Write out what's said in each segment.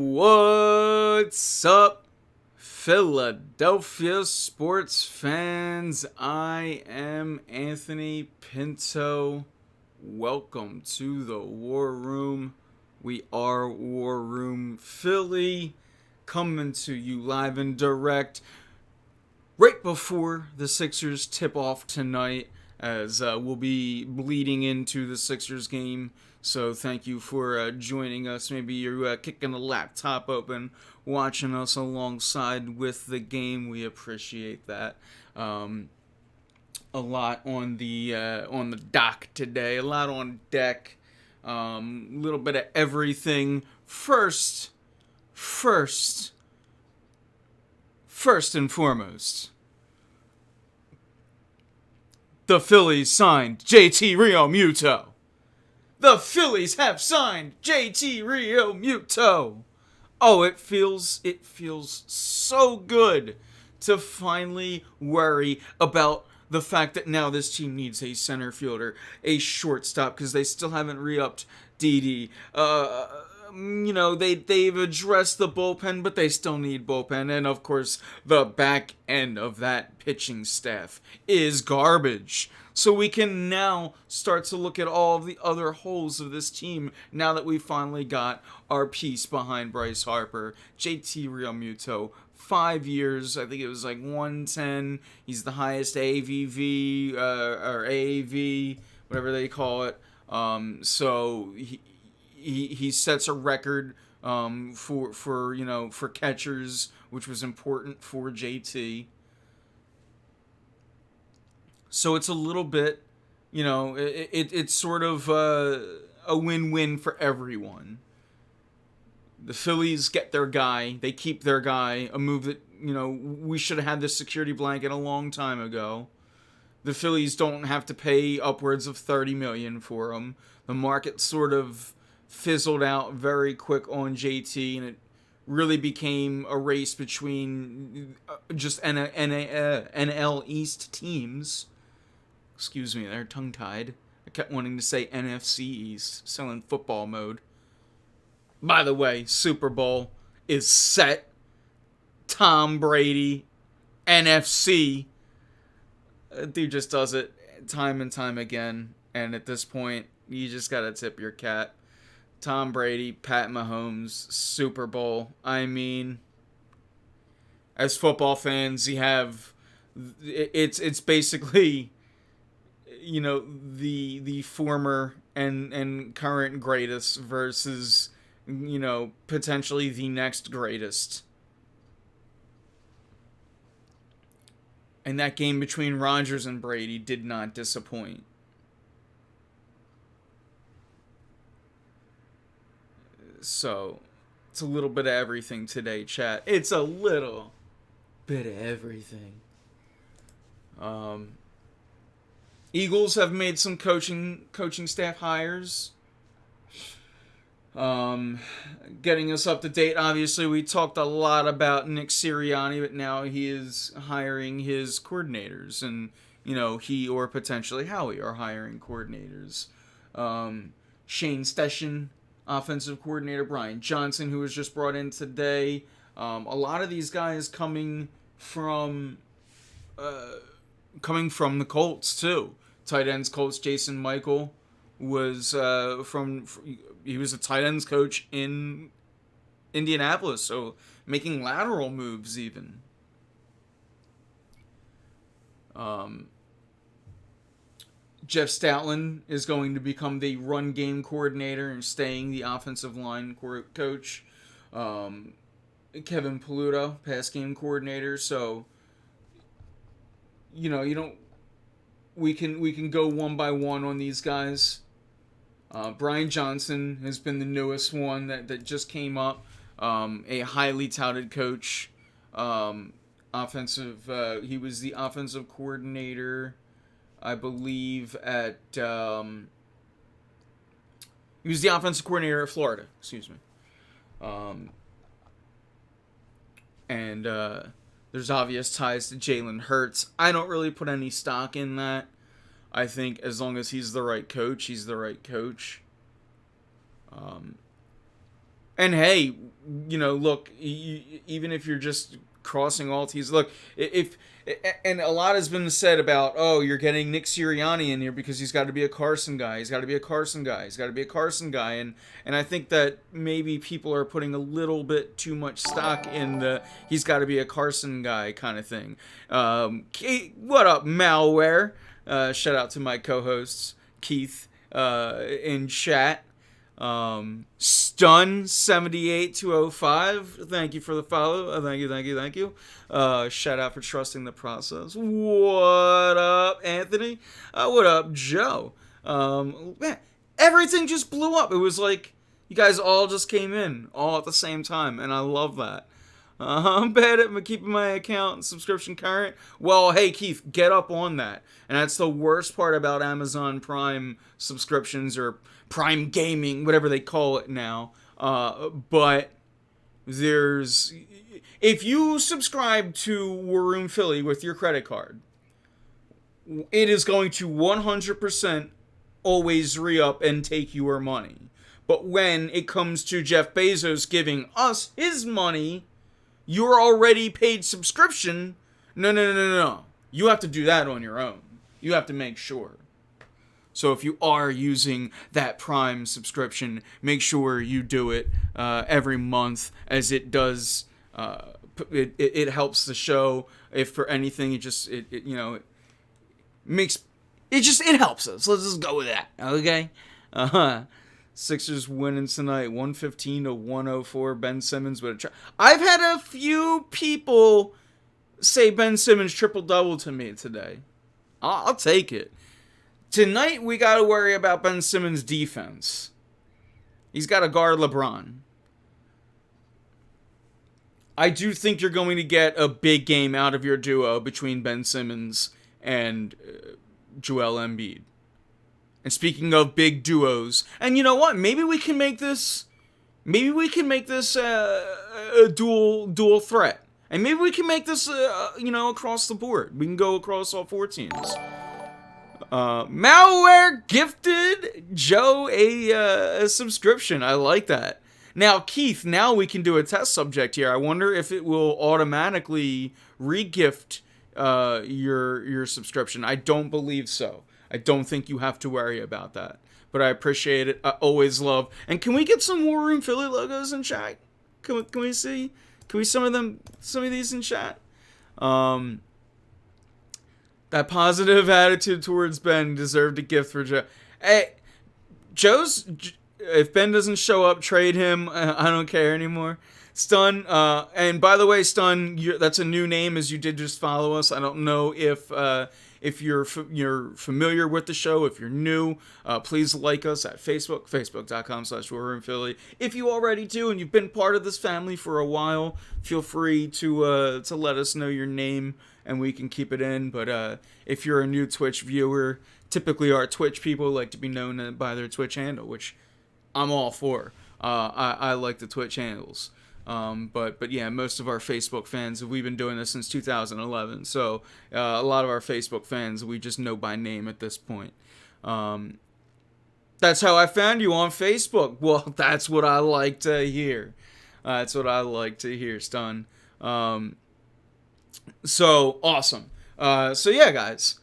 What's up, Philadelphia sports fans? I am Anthony Pinto. Welcome to the War Room. We are War Room Philly, coming to you live and direct right before the Sixers tip off tonight, as we'll be bleeding into the Sixers game. So thank you for joining us. Maybe you're kicking a laptop open, watching us alongside with the game. We appreciate that. A lot on the dock today. A lot on deck. A little bit of everything. First and foremost, the Phillies signed JT Realmuto. The Phillies have signed JT Realmuto. Oh, it feels so good to finally worry about the fact that now this team needs a center fielder, a shortstop, because they still haven't re-upped Didi. They've addressed the bullpen, but they still need bullpen. And, of course, the back end of that pitching staff is garbage. So we can now start to look at all of the other holes of this team now that we finally got our piece behind Bryce Harper. JT Realmuto, 5 years, I think it was like 110. He's the highest AVV, or AAV, whatever they call it. So he sets a record for catchers, which was important for JT. So it's a little bit, it's sort of a win-win for everyone. The Phillies get their guy, they keep their guy, a move that, we should have had this security blanket a long time ago. The Phillies don't have to pay upwards of $30 million for him. The market sort of fizzled out very quick on JT, and it really became a race between just NL East teams. Excuse me, they're tongue-tied. I kept wanting to say NFC East, still in football mode. By the way, Super Bowl is set. Tom Brady, NFC. Dude just does it time and time again. And at this point, you just gotta tip your cap. Tom Brady, Pat Mahomes, Super Bowl. I mean, as football fans, you have... It's basically... the former and current greatest versus, potentially the next greatest. And that game between Rodgers and Brady did not disappoint. So, it's a little bit of everything today, chat. It's a little bit of everything. Eagles have made some coaching staff hires. Getting us up to date, obviously, we talked a lot about Nick Sirianni, but now he is hiring his coordinators, and, he or potentially Howie are hiring coordinators. Shane Steichen, offensive coordinator, Brian Johnson, who was just brought in today. A lot of these guys coming from the Colts, too. Tight ends Colts, Jason Michael was he was a tight ends coach in Indianapolis, so making lateral moves even. Jeff Stoutland is going to become the run game coordinator and staying the offensive line coach. Kevin Paluto, pass game coordinator. So, we can go one by one on these guys. Brian Johnson has been the newest one that just came up. A highly touted coach. He was the offensive coordinator, I believe, at... he was the offensive coordinator at Florida, excuse me. There's obvious ties to Jalen Hurts. I don't really put any stock in that. I think as long as he's the right coach, he's the right coach. And hey, look, even if you're just crossing all T's, look, if and a lot has been said about, oh, you're getting Nick Sirianni in here because he's got to be a Carson guy. He's got to be a Carson guy. He's got to be a Carson guy. And I think that maybe people are putting a little bit too much stock in the he's got to be a Carson guy kind of thing. What up, malware? Shout out to my co-hosts, Keith, in chat. Stun 78205. Thank you for the follow. Thank you. Shout out for trusting the process. What up, Anthony? What up, Joe? Man, everything just blew up. It was like you guys all just came in all at the same time, and I love that. I'm bad at keeping my account and subscription current. Well, hey, Keith, get up on that. And that's the worst part about Amazon Prime subscriptions or Prime Gaming, whatever they call it now. But if you subscribe to War Room Philly with your credit card, it is going to 100% always re-up and take your money. But when it comes to Jeff Bezos giving us his money, your already paid subscription, no. You have to do that on your own. You have to make sure. So if you are using that Prime subscription, make sure you do it every month, as it does. It helps the show. If for anything, it helps us. Let's just go with that. Okay. Sixers winning tonight, 115-104. Ben Simmons with a try. I've had a few people say Ben Simmons triple-double to me today. I'll take it. Tonight, we got to worry about Ben Simmons' defense. He's got to guard LeBron. I do think you're going to get a big game out of your duo between Ben Simmons and Joel Embiid. And speaking of big duos, and you know what? Maybe we can make this a dual threat. And maybe we can make this, across the board. We can go across all 4 teams. Malware gifted Joe a subscription. I like that. Now, Keith, now we can do a test subject here. I wonder if it will automatically re-gift your subscription. I don't believe so. I don't think you have to worry about that. But I appreciate it. I always love. And can we get some War Room Philly logos in chat? Can we see? Can we some of these in chat? That positive attitude towards Ben deserved a gift for Joe. Hey, if Ben doesn't show up, trade him. I don't care anymore. Stun, and by the way, Stun, that's a new name, as you did just follow us. I don't know if you're familiar with the show. If you're new, please like us at Facebook, facebook.com/WarRoomPhilly. If you already do and you've been part of this family for a while, feel free to let us know your name and we can keep it in. But if you're a new Twitch viewer, typically our Twitch people like to be known by their Twitch handle, which I'm all for. I like the Twitch handles. But yeah, most of our Facebook fans, we've been doing this since 2011, so a lot of our Facebook fans we just know by name at this point. That's how I found you on Facebook. Well, that's what I like to hear. That's what I like to hear, Stun. So awesome. So yeah, guys,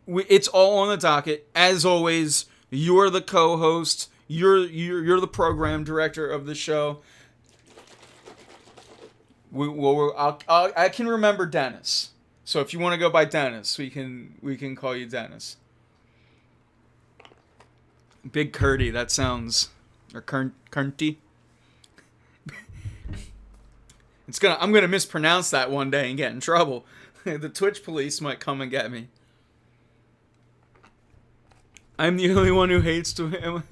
it's all on the docket. As always, you're the co-host. You're the program director of the show. I can remember Dennis. So if you want to go by Dennis, we can call you Dennis. Big Curdy, that sounds, or Curnty. I'm gonna mispronounce that one day and get in trouble. The Twitch police might come and get me. I'm the only one who hates am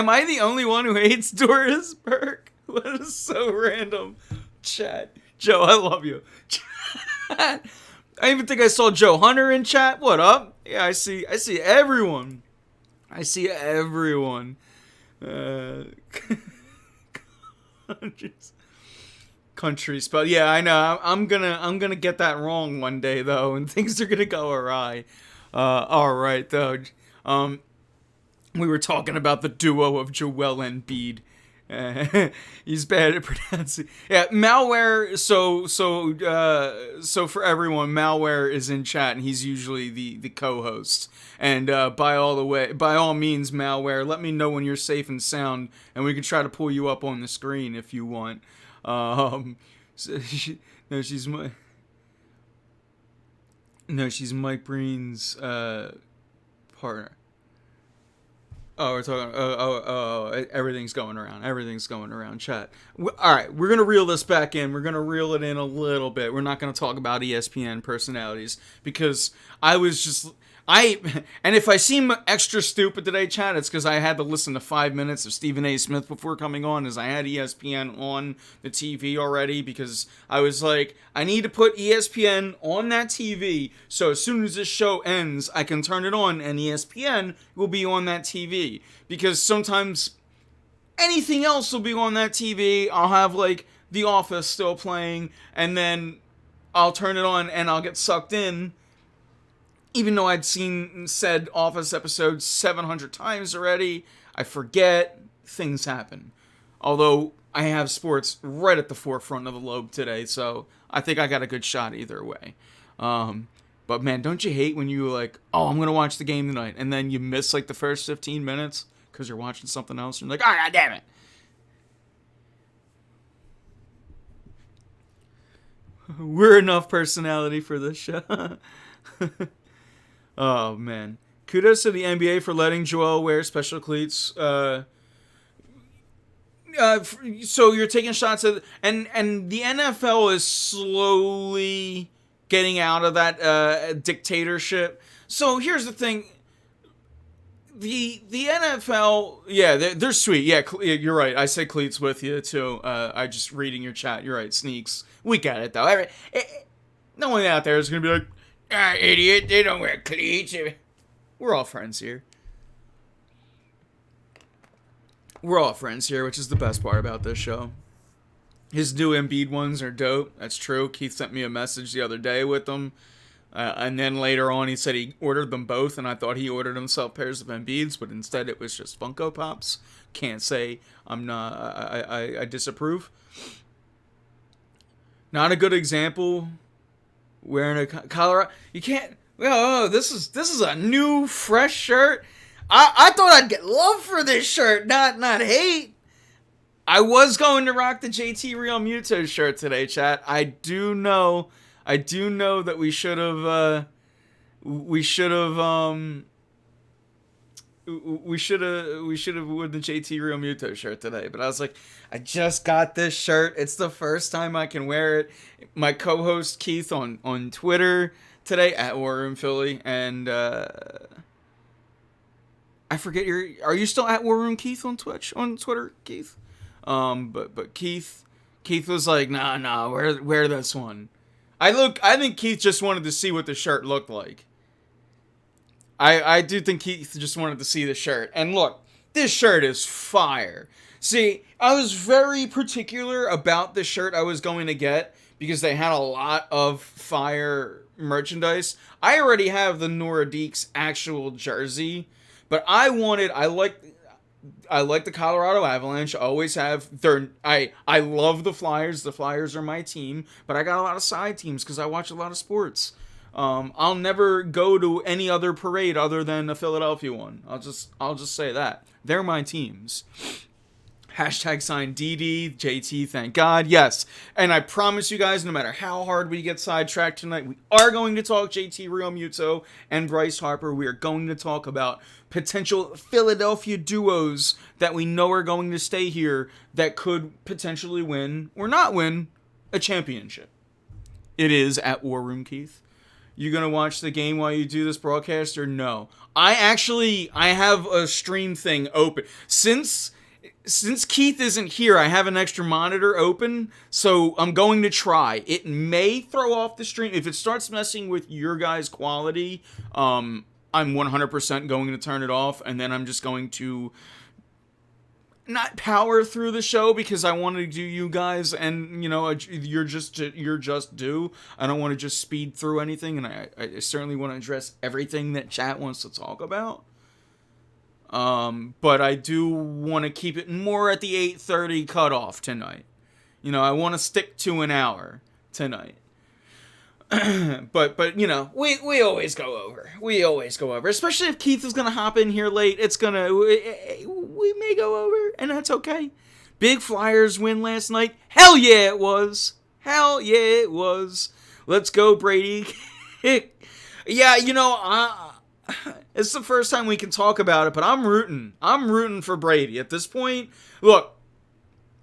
I the only one who hates Doris Burke? That is so random. Chat. Joe, I love you. Chat. I even think I saw Joe Hunter in chat. What up? Yeah, I see everyone. I see everyone. Country spell. Yeah, I know. I'm gonna get that wrong one day though, and things are gonna go awry. All right though. We were talking about the duo of Joel Embiid He's bad at pronouncing. Yeah, malware. So for everyone, malware is in chat, and he's usually the co-host. And by all means, malware, let me know when you're safe and sound, and we can try to pull you up on the screen if you want. So no, she's Mike Breen's partner. Oh, we're talking. Everything's going around. Everything's going around. Chat. All right, we're gonna reel this back in. We're gonna reel it in a little bit. We're not gonna talk about ESPN personalities because I was just and if I seem extra stupid today, chat, it's because I had to listen to 5 minutes of Stephen A. Smith before coming on, as I had ESPN on the TV already, because I was like, I need to put ESPN on that TV, so as soon as this show ends, I can turn it on, and ESPN will be on that TV, because sometimes anything else will be on that TV. I'll have, like, The Office still playing, and then I'll turn it on, and I'll get sucked in, even though I'd seen said Office episode 700 times already. I forget. Things happen. Although I have sports right at the forefront of the lobe today, so I think I got a good shot either way. But man, don't you hate when you like, oh, I'm gonna watch the game tonight, and then you miss like the first 15 minutes because you're watching something else, and you're like, oh, god damn it. We're enough personality for this show. Oh, man. Kudos to the NBA for letting Joel wear special cleats. So you're taking shots at... And the NFL is slowly getting out of that dictatorship. So here's the thing. The NFL... Yeah, they're sweet. Yeah, you're right. I say cleats with you, too. I just reading your chat. You're right. Sneaks. We get it, though. No one out there is going to be like... Ah, idiot, they don't wear cleats. We're all friends here. We're all friends here, which is the best part about this show. His new Embiid ones are dope. That's true. Keith sent me a message the other day with them. And then later on, he said he ordered them both, and I thought he ordered himself pairs of Embiids, but instead it was just Funko Pops. Can't say I'm not... I disapprove. Not a good example... Wearing a Colorado, you can't. Oh, this is a new fresh shirt. I thought I'd get love for this shirt, not hate. I was going to rock the JT Realmuto shirt today, chat. I do know that we should have worn the JT Realmuto shirt today, but I was like, I just got this shirt. It's the first time I can wear it. My co-host Keith on Twitter today at War Room Philly, and I forget are you still at War Room Keith on Twitter, Keith? But Keith was like, nah, wear this one. I think Keith just wanted to see what the shirt looked like. I do think Keith just wanted to see the shirt. And look, this shirt is fire. See, I was very particular about the shirt I was going to get because they had a lot of fire merchandise. I already have the Nora Deeks actual jersey, but I like the Colorado Avalanche. I always have. I love the Flyers. The Flyers are my team, but I got a lot of side teams because I watch a lot of sports. I'll never go to any other parade other than the Philadelphia one. I'll just say that. They're my teams. Hashtag sign DD, JT, thank God. Yes. And I promise you guys, no matter how hard we get sidetracked tonight, we are going to talk JT Realmuto and Bryce Harper. We are going to talk about potential Philadelphia duos that we know are going to stay here that could potentially win or not win a championship. It is at War Room, Keith. You gonna watch the game while you do this broadcast or no? I have a stream thing open. Since Keith isn't here, I have an extra monitor open, so I'm going to try. It may throw off the stream. If it starts messing with your guys' quality, I'm 100% going to turn it off, and then I'm just going to not power through the show because I want to do you guys, and you're just due. I don't want to just speed through anything, and I certainly want to address everything that chat wants to talk about. But I do want to keep it more at the 8:30 cutoff tonight. I want to stick to an hour tonight. but we always go over. We always go over, especially if Keith is gonna hop in here late. We may go over, and that's okay. Big Flyers win last night. Hell yeah, it was. Hell yeah, it was. Let's go, Brady. Yeah, it's the first time we can talk about it, but I'm rooting. I'm rooting for Brady at this point. Look,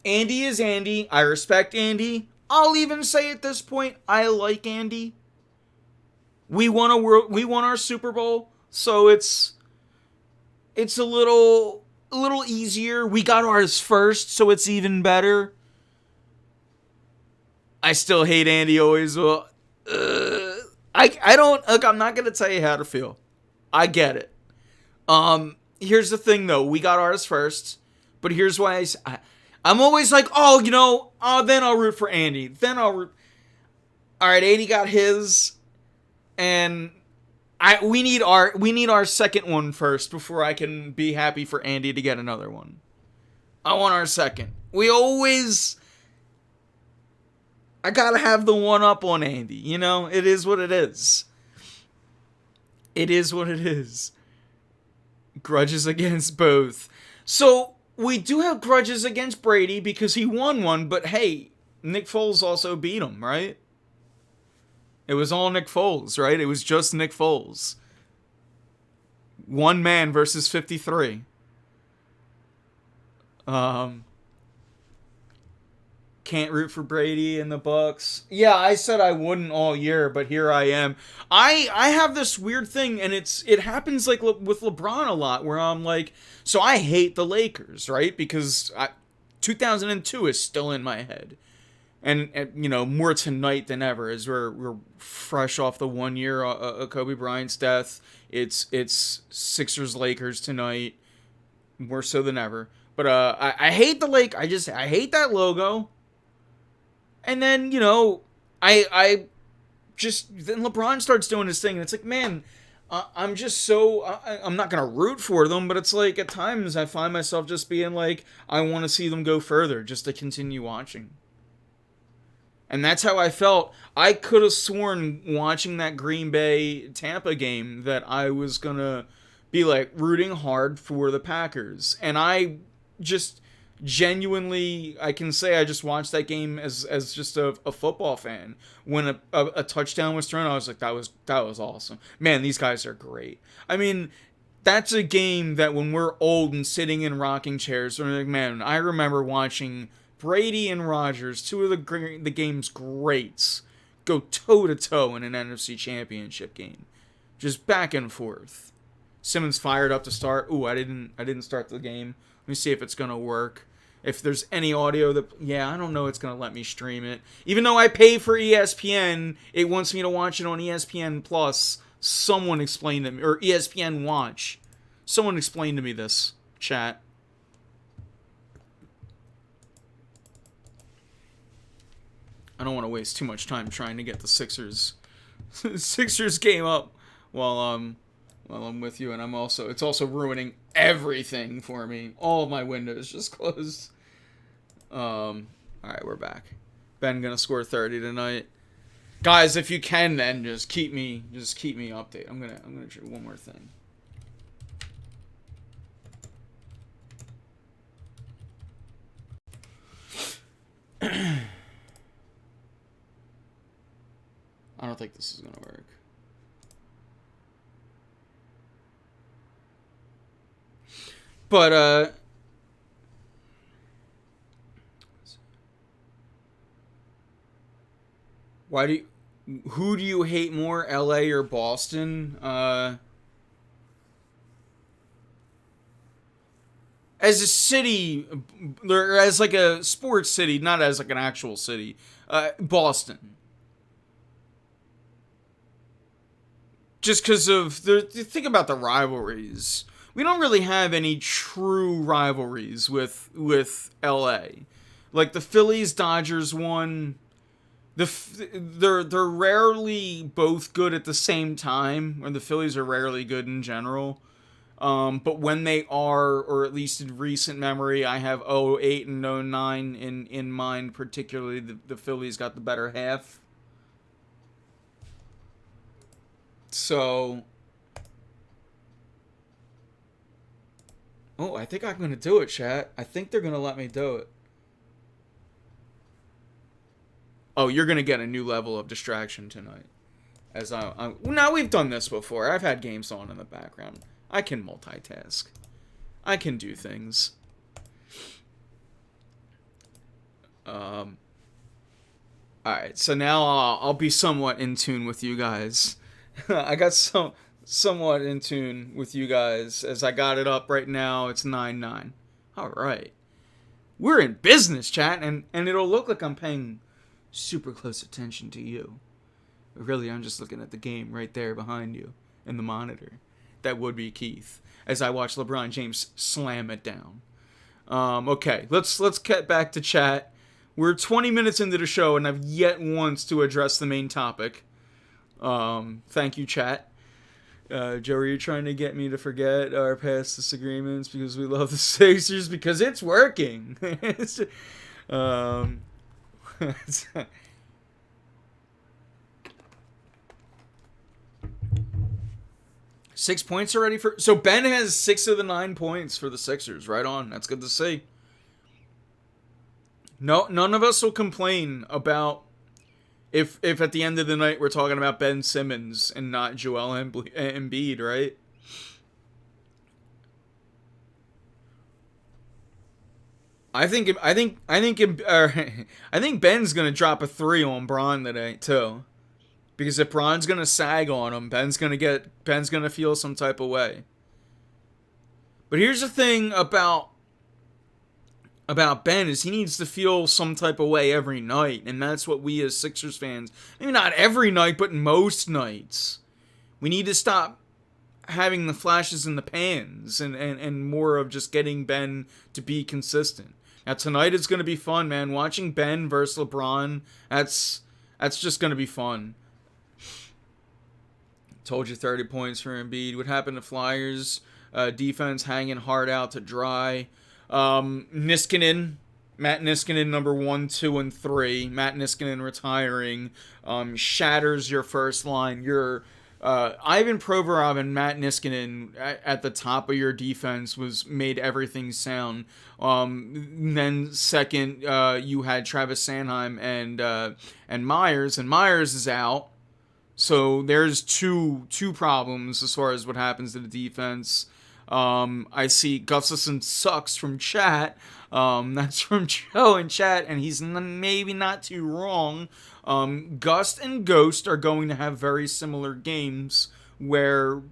Andy is Andy. I respect Andy. I'll even say at this point, I like Andy. We won our Super Bowl, so it's a little easier. We got ours first, so it's even better. I still hate Andy always. Well, I don't look. I'm not gonna tell you how to feel. I get it. Here's the thing though. We got ours first, but here's why I'm always like, then I'll root for Andy. Then I'll root. All right, Andy got his, and we need our second one first before I can be happy for Andy to get another one. I want our second. I gotta have the one up on Andy. It is what it is. It is what it is. Grudges against both. So we do have grudges against Brady because he won one, but hey, Nick Foles also beat him, right? It was all Nick Foles, right? It was just Nick Foles. One man versus 53. Can't root for Brady and the Bucks. Yeah, I said I wouldn't all year, but here I am. I have this weird thing, and it happens like with LeBron a lot, where I'm like, so I hate the Lakers, right? Because 2002 is still in my head, and more tonight than ever, as we're fresh off the 1 year of Kobe Bryant's death. It's Sixers Lakers tonight, more so than ever. But I hate the Lake. I hate that logo. And then, then LeBron starts doing his thing, and it's like, man, I'm just so, I'm not going to root for them, but it's like, at times, I find myself just being like, I want to see them go further, just to continue watching. And that's how I felt. I could have sworn, watching that Green Bay-Tampa game, that I was going to be, like, rooting hard for the Packers. And I just genuinely, I can say I just watched that game as just a football fan. When a touchdown was thrown, I was like, that was awesome. Man, these guys are great. I mean, that's a game that when we're old and sitting in rocking chairs, we're like, man, I remember watching Brady and Rodgers, two of the game's greats, go toe-to-toe in an NFC Championship game. Just back and forth. Simmons fired up to start. Ooh, I didn't start the game. Let me see if it's going to work. If there's any audio I don't know it's going to let me stream it. Even though I pay for ESPN, it wants me to watch it on ESPN Plus. Someone explain to me, or ESPN Watch. Someone explain to me this, chat. I don't want to waste too much time trying to get the Sixers game up while I'm with you, and it's also ruining everything for me. All of my windows just closed. All right, we're back. Ben gonna score 30 tonight, guys. If you can, then just keep me updated. I'm gonna do one more thing. I don't think this is gonna work. But, who do you hate more, LA or Boston? As a city, or as like a sports city, not as like an actual city, Boston. Just because of think about the rivalries. We don't really have any true rivalries with LA. Like the Phillies Dodgers one, they're rarely both good at the same time, or the Phillies are rarely good in general. But when they are, or at least in recent memory, I have '08 and '09 in mind, particularly the Phillies got the better half. So, oh, I think I'm going to do it, chat. I think they're going to let me do it. Oh, you're going to get a new level of distraction tonight. Now we've done this before. I've had games on in the background. I can multitask. I can do things. Alright, so now I'll be somewhat in tune with you guys. I got somewhat in tune with you guys as I got it up right now. It's 9-9. Alright. We're in business, chat, and it'll look like I'm paying super close attention to you. But really, I'm just looking at the game right there behind you in the monitor. That would be Keith, as I watch LeBron James slam it down. Okay, let's get back to chat. We're 20 minutes into the show, and I've yet once to address the main topic. Thank you, chat. Joe, are you trying to get me to forget our past disagreements because we love the Sixers? Because it's working. 6 points already for... So Ben has 6 of the 9 points for the Sixers. Right on. That's good to see. No, none of us will complain about if at the end of the night we're talking about Ben Simmons and not Joel Embiid, right? I think Ben's gonna drop a 3 on Bron today too, because if Bron's gonna sag on him, Ben's gonna feel some type of way. But here's the thing about Ben is he needs to feel some type of way every night, and that's what we as Sixers fans, maybe not every night, but most nights, we need to stop having the flashes in the pans and more of just getting Ben to be consistent. Now tonight is going to be fun, man. Watching Ben versus LeBron, that's just going to be fun. Told you 30 points for Embiid. What happened to Flyers? Defense hanging hard out to dry. Niskanen, Matt Niskanen, number 1, 2, and 3. Matt Niskanen retiring shatters your first line. Your Ivan Provorov and Matt Niskanen at the top of your defense made everything sound. Then second, you had Travis Sanheim and Myers, and Myers is out. So there's two problems as far as what happens to the defense. I see Gustafson sucks from chat. That's from Joe in chat, and he's maybe not too wrong. Gust and Ghost are going to have very similar games where,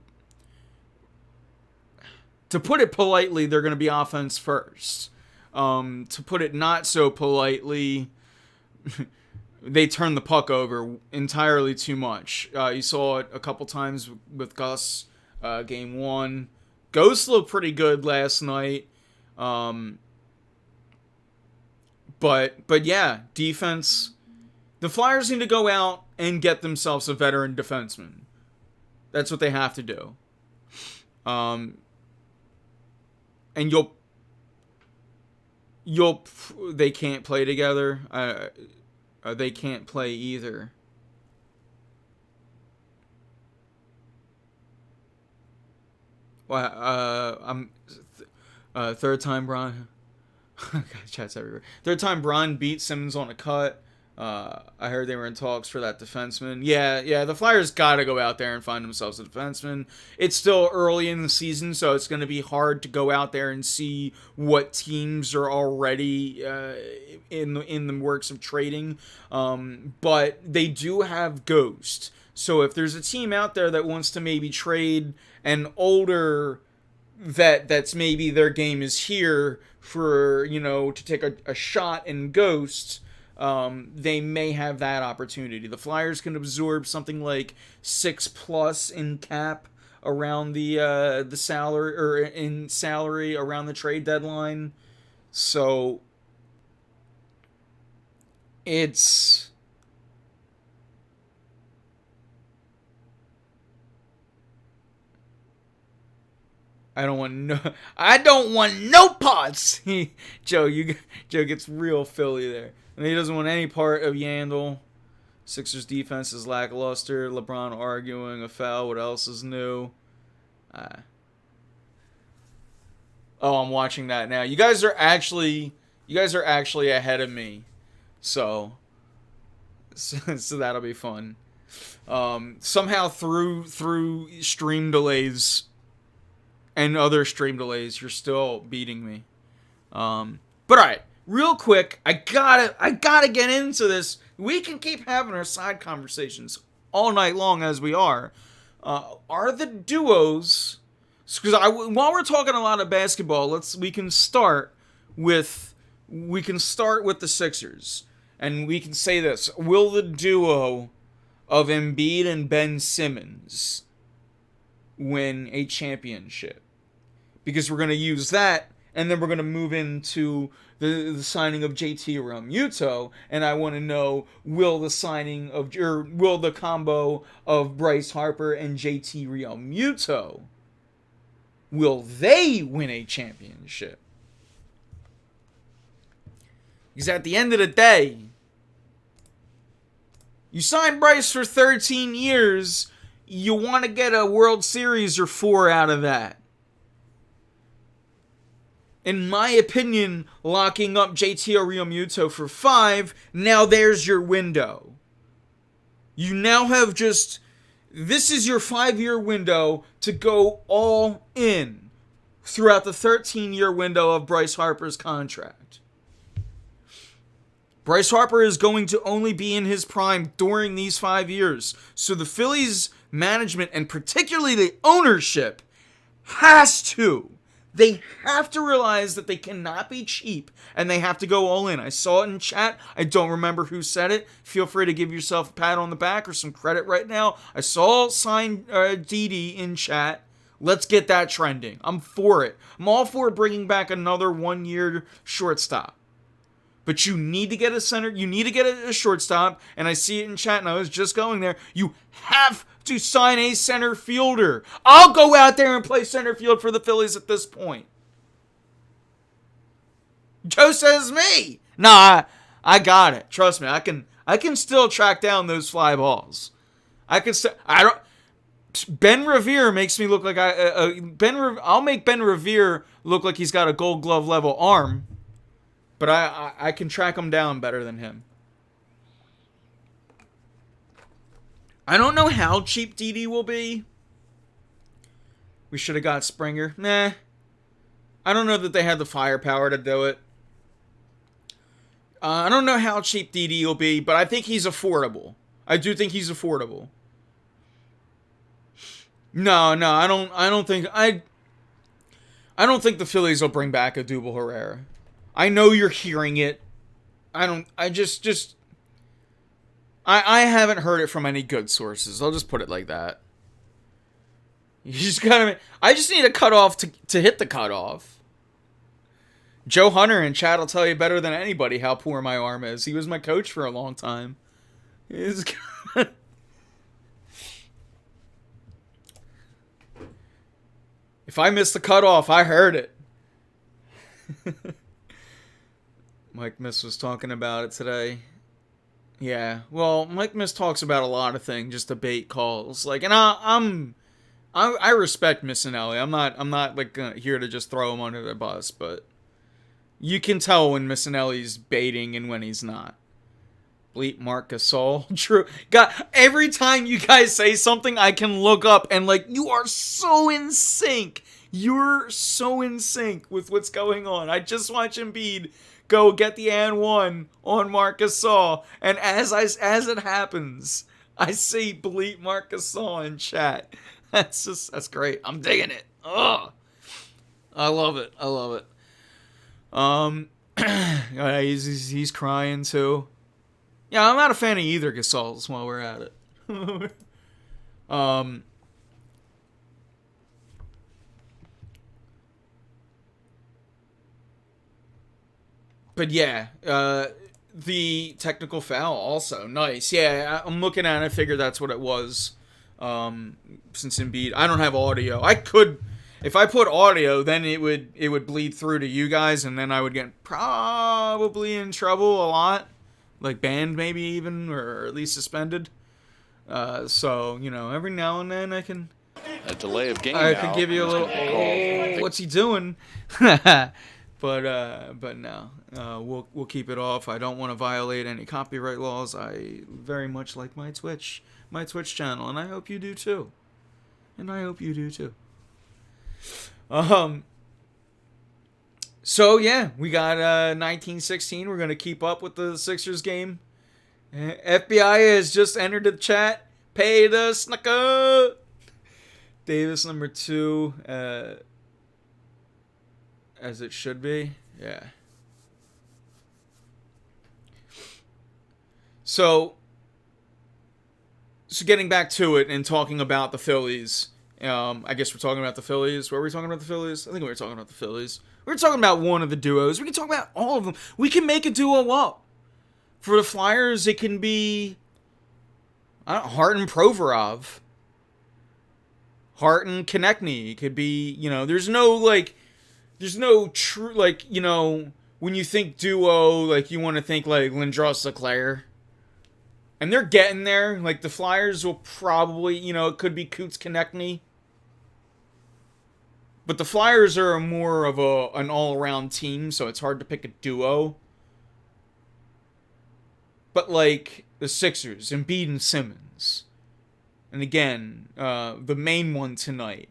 to put it politely, they're going to be offense first. To put it not so politely, they turn the puck over entirely too much. You saw it a couple times with Gus, game 1. Ghost looked pretty good last night. But yeah, defense. The Flyers need to go out and get themselves a veteran defenseman. That's what they have to do. And they can't play together. They can't play either. Well, I'm third time Bron. God, chat's everywhere. Third time Bron beat Simmons on a cut. I heard they were in talks for that defenseman. Yeah. The Flyers got to go out there and find themselves a defenseman. It's still early in the season, so it's going to be hard to go out there and see what teams are already in the works of trading. But they do have Ghost. So if there's a team out there that wants to maybe trade an older vet that's maybe their game is here for, to take a shot in Ghost, they may have that opportunity. The Flyers can absorb something like 6+ in cap around the salary, or in salary around the trade deadline. So it's I don't want no parts. Joe gets real Philly there. And he doesn't want any part of Yandle. Sixers defense is lackluster. LeBron arguing a foul. What else is new? Oh, I'm watching that now. You guys are actually ahead of me. So that'll be fun. Somehow through stream delays and other stream delays, you're still beating me. But alright, real quick, I gotta get into this. We can keep having our side conversations all night long as we are. Are the duos? Because while we're talking a lot of basketball, we can start with the Sixers, and we can say this: will the duo of Embiid and Ben Simmons win a championship? Because we're going to use that, and then we're going to move into the signing of JT Realmuto, and I want to know, will the combo of Bryce Harper and JT Realmuto, will they win a championship? Because at the end of the day, you signed Bryce for 13 years, you want to get a World Series or 4 out of that. In my opinion, locking up JT Realmuto for 5, now there's your window. You now have this is your 5-year window to go all in throughout the 13-year window of Bryce Harper's contract. Bryce Harper is going to only be in his prime during these 5 years. So the Phillies management, and particularly the ownership, they have to realize that they cannot be cheap, and they have to go all in. I saw it in chat. I don't remember who said it. Feel free to give yourself a pat on the back or some credit right now. I saw sign Didi in chat. Let's get that trending. I'm for it. I'm all for bringing back another 1-year shortstop. But you need to get a center. You need to get a shortstop. And I see it in chat, and I was just going there. You have to sign a center fielder. I'll go out there and play center field for the Phillies at this point. Joe says me. Nah, I got it. Trust me. I can still track down those fly balls. Ben Revere makes me look like I'll make Ben Revere look like he's got a Gold Glove level arm. But I can track him down better than him. I don't know how cheap Didi will be. We should have got Springer. Nah. I don't know that they had the firepower to do it. I don't know how cheap Didi will be, but I think he's affordable. I do think he's affordable. No, I don't think the Phillies will bring back a Double Herrera. I know you're hearing it. I haven't heard it from any good sources. I'll just put it like that. I just need a cutoff to hit the cutoff. Joe Hunter in chat will tell you better than anybody how poor my arm is. He was my coach for a long time. If I missed the cutoff, I heard it. Mike Miss was talking about it today. Yeah, well, Mike Miss talks about a lot of things, just debate calls. Like, and I respect Missinelli. I'm not like here to just throw him under the bus, but you can tell when Missinelli's baiting and when he's not. Bleep Marc Gasol. True. God, every time you guys say something, I can look up and like, you are so in sync. You're so in sync with what's going on. I just watch Embiid go get the and one on Marc Gasol, and as it happens, I see bleep Marc Gasol in chat. That's great. I'm digging it. Ugh. I love it. He's crying too. Yeah, I'm not a fan of either Gasols while we're at it. But yeah, the technical foul also. Nice. Yeah, I'm looking at it. I figured that's what it was. Since Embiid, I don't have audio. I could, If I put audio, then it would bleed through to you guys, and then I would get probably in trouble a lot, like banned maybe even, or at least suspended. So every now and then I can. A delay of game I now. could give you a little. Oh, what's he doing? But no, we'll keep it off. I don't want to violate any copyright laws. I very much like my Twitch channel, and I hope you do too. So yeah, we got 1916. We're gonna keep up with the Sixers game. FBI has just entered the chat. Pay the snucker. Davis number 2, as it should be. Yeah. So getting back to it and talking about the Phillies. I guess we're talking about the Phillies. Were we talking about the Phillies? I think we were talking about the Phillies. We were talking about one of the duos. We can talk about all of them. We can make a duo up. For the Flyers, it can be Hart and Provorov. Hart and Konechny. It could be, there's no true, when you think duo, you want to think Lindros Leclerc. And they're getting there. The Flyers will probably, it could be Coots Konechny. But the Flyers are more of an all-around team, so it's hard to pick a duo. But the Sixers, Embiid and Simmons. And again, the main one tonight,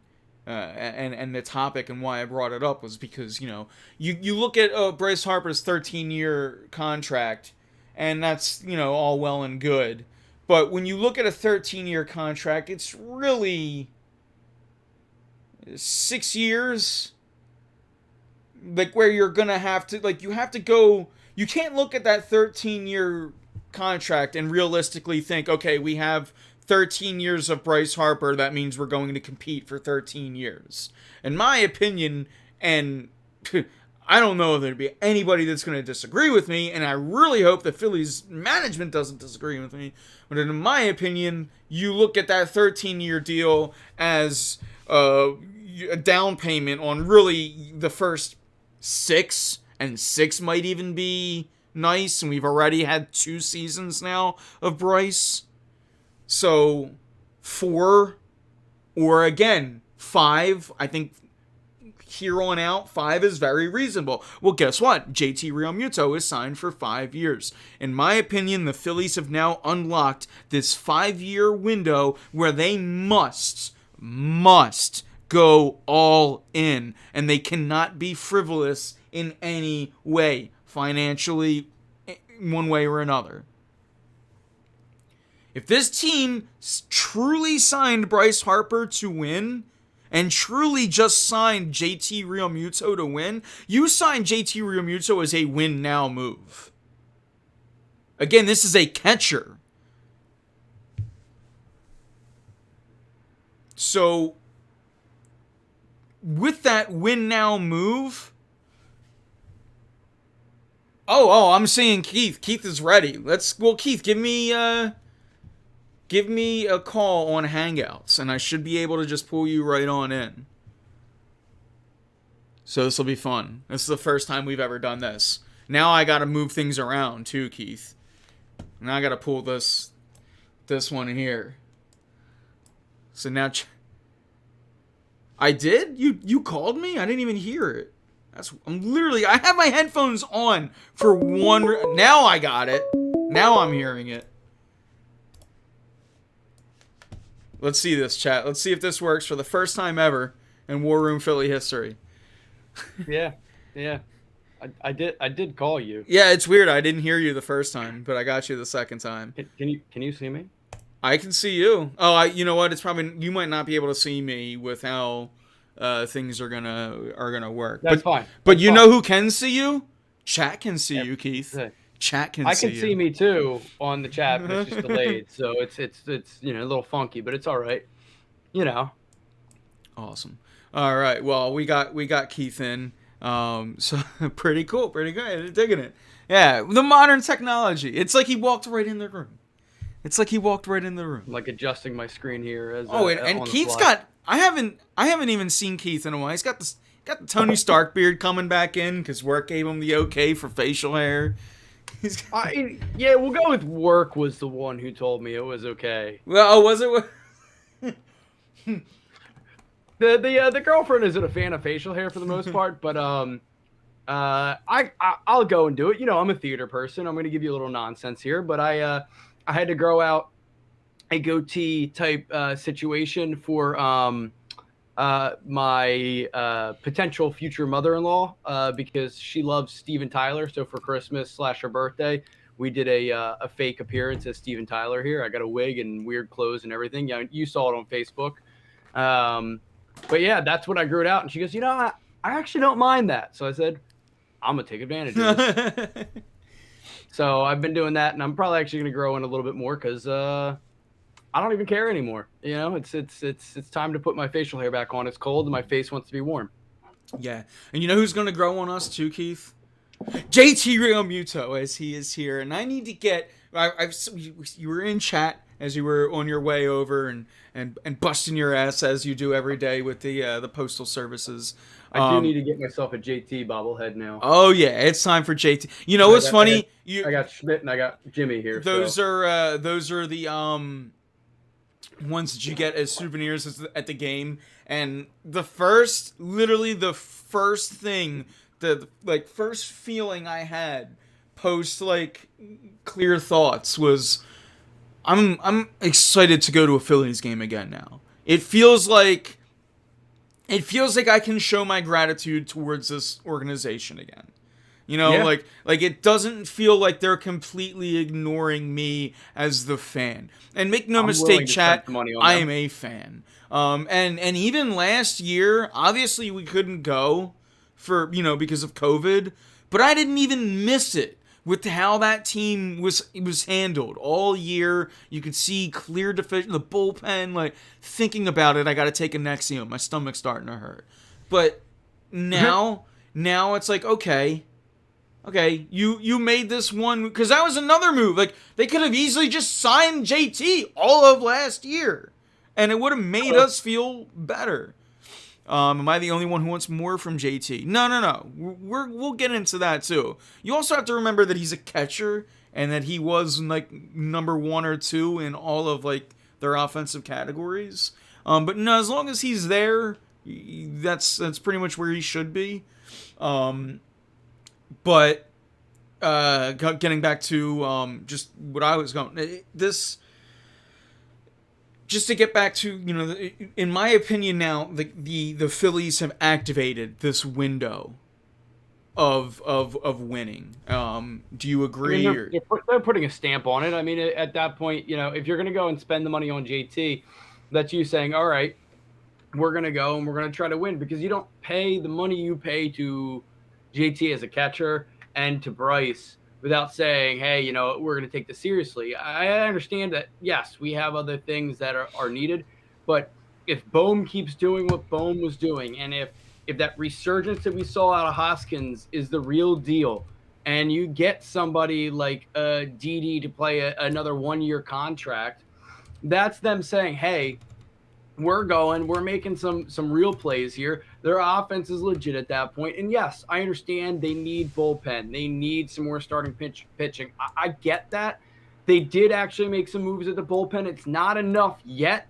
and the topic and why I brought it up was because, you look at Bryce Harper's 13-year contract, and that's, all well and good. But when you look at a 13-year contract, it's really 6 years, where you're going to have to, you have to go, you can't look at that 13-year contract and realistically think, okay, we have 13 years of Bryce Harper, that means we're going to compete for 13 years. In my opinion, and I don't know if there'd be anybody that's going to disagree with me, and I really hope the Phillies management doesn't disagree with me, but in my opinion, you look at that 13-year deal as a down payment on really the first 6, and 6 might even be nice, and we've already had 2 seasons now of Bryce. So, 4, or again, 5, I think here on out, 5 is very reasonable. Well, guess what? JT Realmuto is signed for 5 years. In my opinion, the Phillies have now unlocked this 5-year window where they must go all in, and they cannot be frivolous in any way, financially, one way or another. If this team truly signed Bryce Harper to win, and truly just signed JT Realmuto to win, you signed JT Realmuto as a win-now move. Again, this is a catcher. So, with that win-now move... Oh, I'm seeing Keith. Keith is ready. Keith, give me a call on Hangouts, and I should be able to just pull you right on in. So this will be fun. This is the first time we've ever done this. Now I gotta move things around too, Keith. Now I gotta pull this one here. So now... I did? You called me? I didn't even hear it. I have my headphones on for one... Now I got it. Now I'm hearing it. Let's see this, chat. Let's see if this works for the first time ever in War Room Philly history. Yeah. I did call you. Yeah, it's weird. I didn't hear you the first time, but I got you the second time. Can you see me? I can see you. Oh, you know what? It's probably... You might not be able to see me with how things are gonna work. That's fine. But you know who can see you? Chat can see you, Keith. Chat can see you. I can see me too on the chat, but it's just delayed. So it's a little funky, but it's all right. Awesome. All right. Well, we got Keith in. So pretty cool. Pretty good. Digging it. Yeah. The modern technology. It's like he walked right in the room. Like adjusting my screen here as and Keith's got I haven't even seen Keith in a while. He's got the Tony Stark beard coming back in because work gave him the okay for facial hair. Yeah, we'll go with work was the one who told me it was okay. Well, oh, was it? The girlfriend isn't a fan of facial hair for the most part, but I'll go and do it. You know, I'm a theater person. I'm going to give you a little nonsense here, but I had to grow out a goatee type situation for my potential future mother-in-law because she loves Steven Tyler. So for Christmas / her birthday, we did a fake appearance as Steven Tyler here. I got a wig and weird clothes and everything. Yeah, you saw it on Facebook. But yeah, that's what I grew it out. And she goes, you know, I actually don't mind that. So I said, I'm gonna take advantage of this. So I've been doing that, and I'm probably actually gonna grow in a little bit more because I don't even care anymore. You know, it's time to put my facial hair back on. It's cold and my face wants to be warm. Yeah, and you know who's gonna grow on us too, Keith? JT Realmuto, as he is here, and I need to get. You were in chat as you were on your way over and busting your ass as you do every day with the postal services. I do need to get myself a JT bobblehead now. Oh yeah, it's time for JT. You know what's funny? I got Schmidt and I got Jimmy here. Those are the ones that you get as souvenirs at the game, and literally the first thing, the first feeling I had post Clear Thoughts was I'm excited to go to a Phillies game again now. It feels like I can show my gratitude towards this organization again. You know, Yeah. like it doesn't feel like they're completely ignoring me as the fan. And make no mistake, chat, I am a fan. And even last year, obviously we couldn't go for, because of COVID, but I didn't even miss it with how that team was handled all year. You could see clear deficient, the bullpen, thinking about it, I got to take a Nexium. My stomach's starting to hurt. But now it's like, okay, you made this one, because that was another move. They could have easily just signed JT all of last year, and it would have made us feel better. Am I the only one who wants more from JT? No. We'll get into that too. You also have to remember that he's a catcher, and that he was number 1 or 2 in all of their offensive categories. But no, as long as he's there, that's pretty much where he should be. But getting back to just what I was going, just to get back to, in my opinion now, the Phillies have activated this window of winning. Do you agree? I mean, they're putting a stamp on it. I mean, at that point, if you're going to go and spend the money on JT, that's you saying, all right, we're going to go and we're going to try to win, because you don't pay the money you pay to JT as a catcher and to Bryce without saying, hey, we're going to take this seriously. I understand that, yes, we have other things that are needed, but if Bohm keeps doing what Bohm was doing, and if that resurgence that we saw out of Hoskins is the real deal, and you get somebody like Didi to play another 1-year contract, that's them saying, hey, we're making some real plays here. Their offense is legit at that point. And yes, I understand they need bullpen. They need some more starting pitching. I get that. They did actually make some moves at the bullpen. It's not enough yet,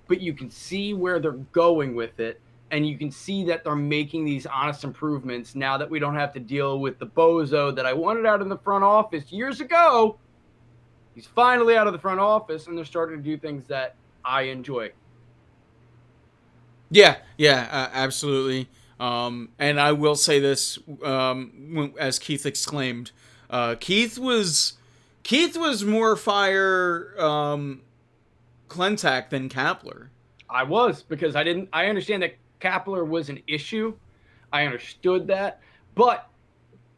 but you can see where they're going with it. And you can see that they're making these honest improvements now that we don't have to deal with the bozo that I wanted out in the front office years ago. He's finally out of the front office, and they're starting to do things that I enjoy. Yeah, absolutely. And I will say this, as Keith exclaimed, Keith was more fire Clentak than Kapler. I was, because I understand that Kapler was an issue. I understood that, but,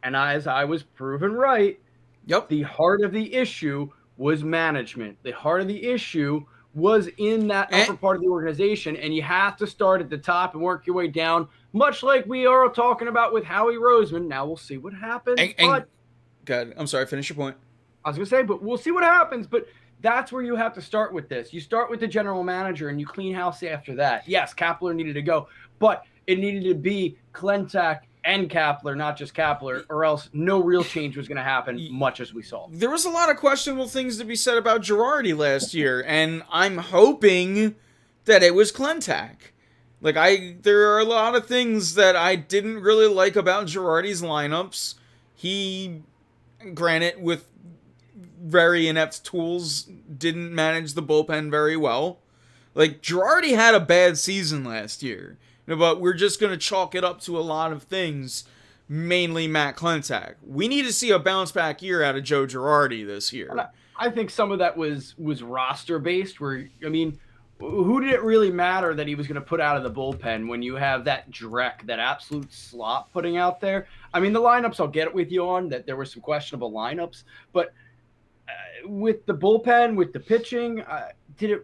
and as I was proven right, yep, the heart of the issue was management. The heart of the issue was in that upper part of the organization, and you have to start at the top and work your way down, much like we are talking about with Howie Roseman. Now we'll see what happens. God, I'm sorry, finish your point. I was going to say, but we'll see what happens. But that's where you have to start with this. You start with the general manager and you clean house after that. Yes, Kapler needed to go, but it needed to be Klentak and Kapler, not just Kapler, or else no real change was going to happen, much as we saw. There was a lot of questionable things to be said about Girardi last year, and I'm hoping that it was Klentak. There are a lot of things that I didn't really like about Girardi's lineups. He, granted, with very inept tools, didn't manage the bullpen very well. Like, Girardi had a bad season last year, but we're just going to chalk it up to a lot of things, mainly Matt Klentak. We need to see a bounce back year out of Joe Girardi this year. I think some of that was roster based, where, I mean, who did it really matter that he was going to put out of the bullpen when you have that Drek, that absolute slop putting out there? I mean, the lineups, I'll get it with you on that there were some questionable lineups, but with the bullpen, with the pitching, did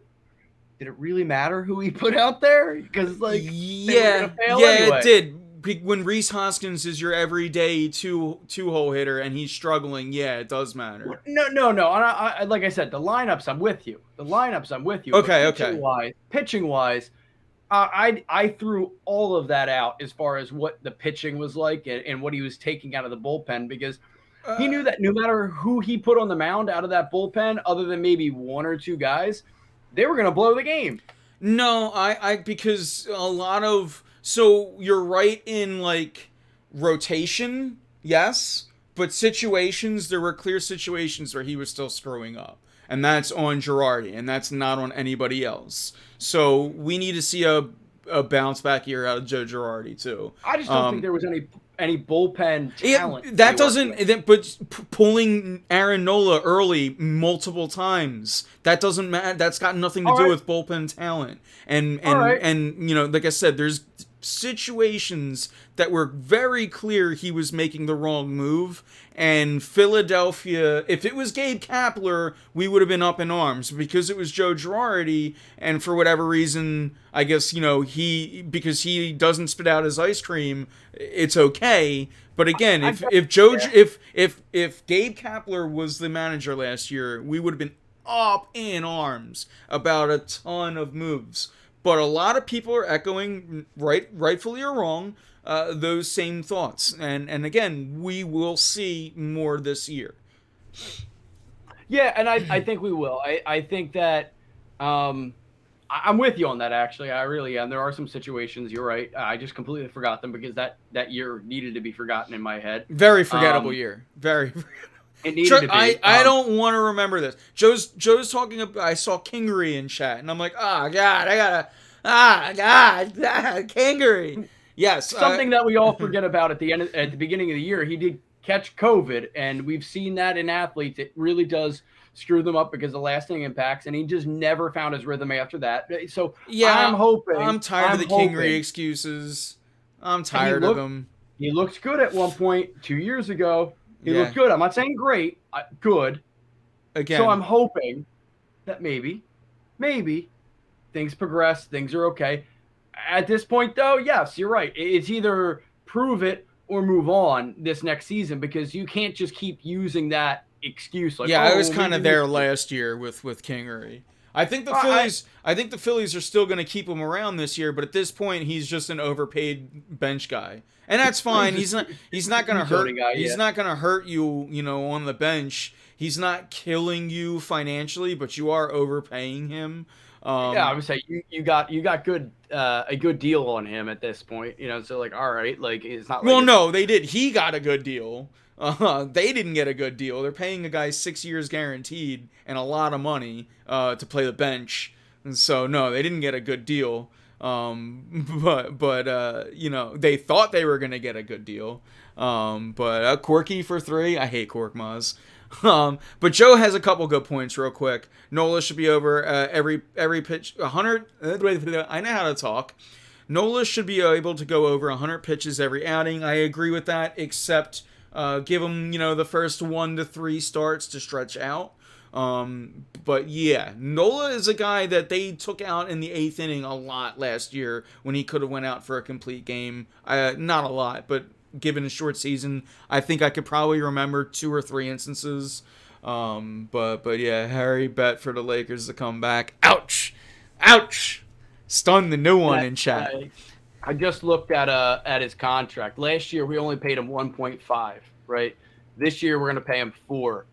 it really matter who he put out there? Because it did. When Rhys Hoskins is your everyday two-hole hitter and he's struggling, yeah, it does matter. No. I like I said, the lineups, I'm with you. Okay. Pitching wise, I threw all of that out as far as what the pitching was like and what he was taking out of the bullpen, because he knew that no matter who he put on the mound out of that bullpen, other than maybe one or two guys, they were going to blow the game. No, because a lot of, so you're right in like rotation, yes, but situations, there were clear situations where he was still screwing up. And that's on Girardi, and that's not on anybody else. So we need to see a bounce back year out of Joe Girardi too. I just don't think there was any bullpen talent. But pulling Aaron Nola early multiple times, that doesn't matter. That's got nothing to do with bullpen talent. And you know, like I said, there's situations that were very clear he was making the wrong move. And Philadelphia, if it was Gabe Kapler, we would have been up in arms. Because it was Joe Girardi, and for whatever reason, I guess, you know, because he doesn't spit out his ice cream, it's okay. But again, if Gabe Kapler was the manager last year, we would have been up in arms about a ton of moves. But a lot of people are echoing, rightfully or wrong, those same thoughts. And again, we will see more this year. Yeah, and I think we will. I think that I'm with you on that, actually. I really am. There are some situations, you're right. I just completely forgot them because that year needed to be forgotten in my head. Very forgettable year. Very It needed to be. I don't want to remember this. Joe's talking about, I saw Kingery in chat, and I'm like, God, Kingery. Yes. Something that we all forget about at the beginning of the year, he did catch COVID, and we've seen that in athletes. It really does screw them up because of the lasting impacts, and he just never found his rhythm after that. So yeah, I'm tired of the Kingery excuses. I'm tired of them. He looked good at one point 2 years ago. He looked good. I'm not saying great, good. Again. So I'm hoping that maybe things progress, things are okay. At this point, though, yes, you're right. It's either prove it or move on this next season, because you can't just keep using that excuse. Like, I was kind of there last year with Kingery. I think the Phillies are still going to keep him around this year, but at this point, he's just an overpaid bench guy, and that's fine. He's not going to hurt. He's not going to hurt you, you know, on the bench. He's not killing you financially, but you are overpaying him. I would say you got a good deal on him at this point, you know. So like, all right, like it's not. Well, no, they did. He got a good deal. They didn't get a good deal. They're paying a guy 6 years guaranteed and a lot of money to play the bench, and so no, they didn't get a good deal. But you know, they thought they were gonna get a good deal. But Corky for 3. I hate Cork Maz. But Joe has a couple good points real quick. Nola should be over every pitch 100. I know how to talk. Nola should be able to go over 100 pitches every outing. I agree with that, except give him, you know, the first 1 to 3 starts to stretch out. But yeah, Nola is a guy that they took out in the 8th inning a lot last year when he could have went out for a complete game. Not a lot, but given a short season, I think I could probably remember 2 or 3 instances. But yeah, Harry bet for the Lakers to come back. Ouch, ouch. Stun the new one in chat. I just looked at his contract. Last year we only paid him 1.5, right? This year we're going to pay him 4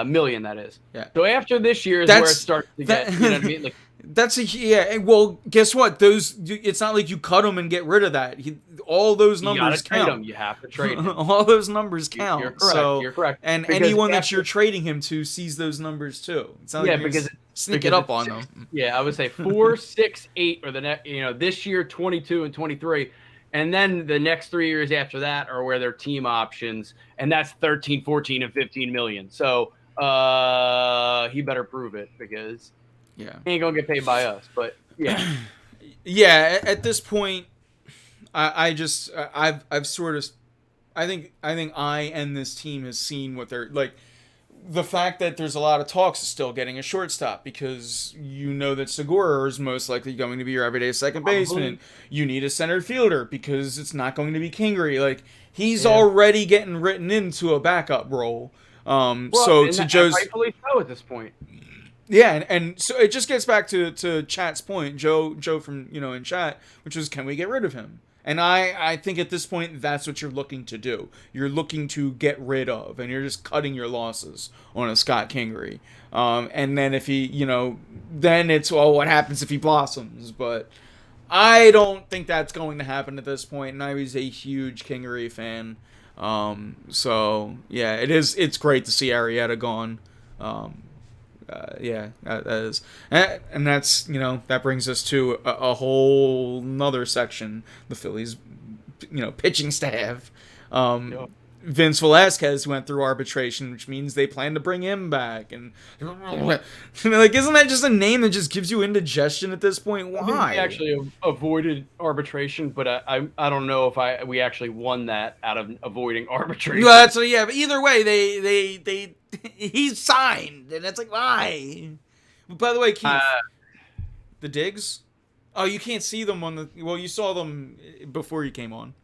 million. That is. Yeah. So after this year is where it starts to get. You know what I mean? Like, that's a yeah. Well, guess what? Those it's not like you cut them and get rid of that. All those numbers you gotta count. trade him. You have to trade him. All those numbers count. You're correct. So, you're correct. And because anyone that you're trading him to sees those numbers too. It's not like because sneak it up on them. Yeah, I would say 4, 6, 8, or the next. This year 22 and 23. And then the next 3 years after that are where they're team options, and that's 13, 14, and 15 million. So he better prove it because he ain't gonna get paid by us. But yeah, yeah. At this point, I've sort of, I think I and this team has seen what they're like. The fact that there's a lot of talks is still getting a shortstop because you know that Segura is most likely going to be your everyday second baseman. You need a center fielder because it's not going to be Kingery. Like he's already getting written into a backup role. So to Joe's rightfully so at this point. Yeah, and so it just gets back to chat's point, Joe from in chat, which was can we get rid of him? And I think at this point, that's what you're looking to do. You're looking to get rid of, and you're just cutting your losses on a Scott Kingery. And then if he, then it's, well, what happens if he blossoms? But I don't think that's going to happen at this point, and I was a huge Kingery fan. So, yeah, it's great to see Arrieta gone. That is, and that's that brings us to a whole nother section. The Phillies, pitching staff. Vince Velasquez went through arbitration, which means they plan to bring him back. And like, isn't that just a name that just gives you indigestion at this point? Why? We actually avoided arbitration, but I don't know if we actually won that out of avoiding arbitration. Well, but either way, they he's signed, and it's like, why? By the way, Keith, the digs. Oh, you can't see them on the. Well, you saw them before you came on.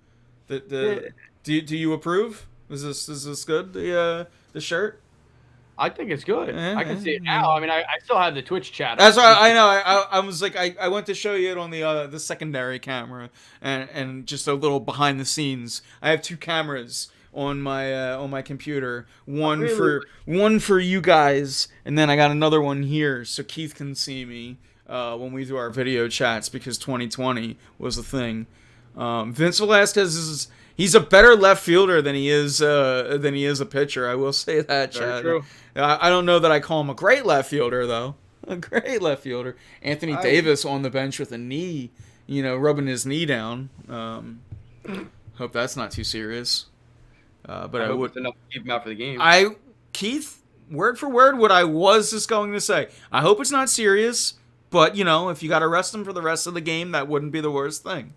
Do you approve? Is this good? The shirt. I think it's good. I can see it now. I mean, I still have the Twitch chat. That's why I know. I was like, I went to show you it on the secondary camera and just a little behind the scenes. I have 2 cameras on my computer. One for you guys, and then I got another one here so Keith can see me when we do our video chats because 2020 was a thing. Vince Velasquez he's a better left fielder than he is a pitcher. I will say that, Chad. Very true. I don't know that I call him a great left fielder though. A great left fielder. Anthony Davis on the bench with a knee, rubbing his knee down. Hope that's not too serious. But I would enough to keep him out for the game. Keith, word for word, what I was just going to say. I hope it's not serious, but if you got to rest him for the rest of the game, that wouldn't be the worst thing.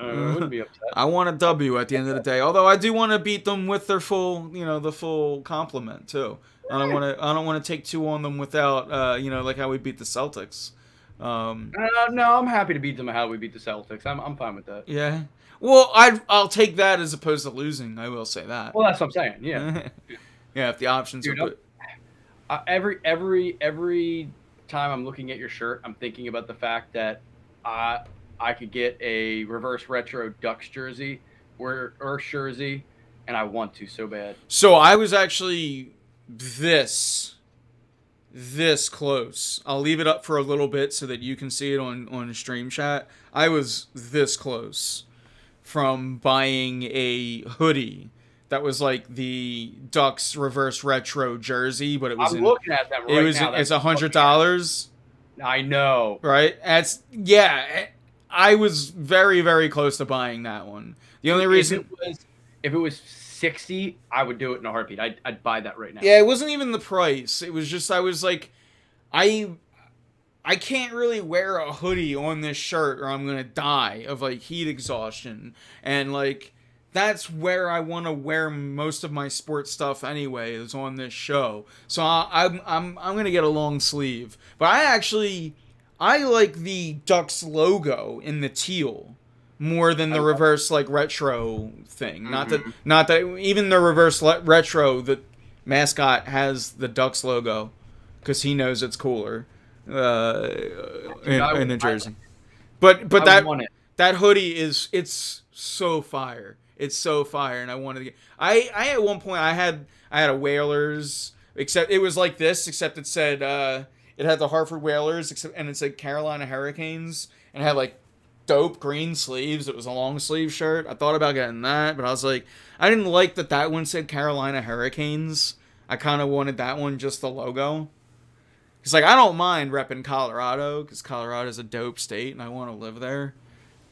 I wouldn't be upset. I want a W at the end of the day. Although I do want to beat them with their full, the full complement too. I don't want to take 2 on them without, like how we beat the Celtics. No, I'm happy to beat them how we beat the Celtics. I'm fine with that. Yeah. Well, I'll take that as opposed to losing. I will say that. Well, that's what I'm saying. Yeah. Yeah. If the options are good. Every time I'm looking at your shirt, I'm thinking about the fact that I could get a reverse retro Ducks jersey or jersey, and I want to so bad. So I was actually this close. I'll leave it up for a little bit so that you can see it on stream chat. I was this close from buying a hoodie that was like the Ducks reverse retro jersey, but it was. I'm looking at them right now. It's $100. I know. Right? I was very, very close to buying that one. The only reason if it was 60, I would do it in a heartbeat. I'd buy that right now. Yeah, it wasn't even the price. It was just I was like, I can't really wear a hoodie on this shirt or I'm gonna die of like heat exhaustion, and like that's where I want to wear most of my sports stuff anyway, is on this show. So I'm gonna get a long sleeve, but I like the Ducks logo in the teal more than the reverse like retro thing. Mm-hmm. Not that even the reverse retro that mascot has the Ducks logo because he knows it's cooler uh, Dude, in the jersey. But I want it. that hoodie it's so fire. It's so fire, and I wanted to get. I at one point I had a Whalers, except it was like this, except it said it had the Hartford Whalers, except and it said Carolina Hurricanes, and it had like dope green sleeves. It was a long sleeve shirt. I thought about getting that, but I was like, I didn't like that one said Carolina Hurricanes. I kind of wanted that one just the logo. It's like I don't mind repping Colorado because Colorado's a dope state and I want to live there.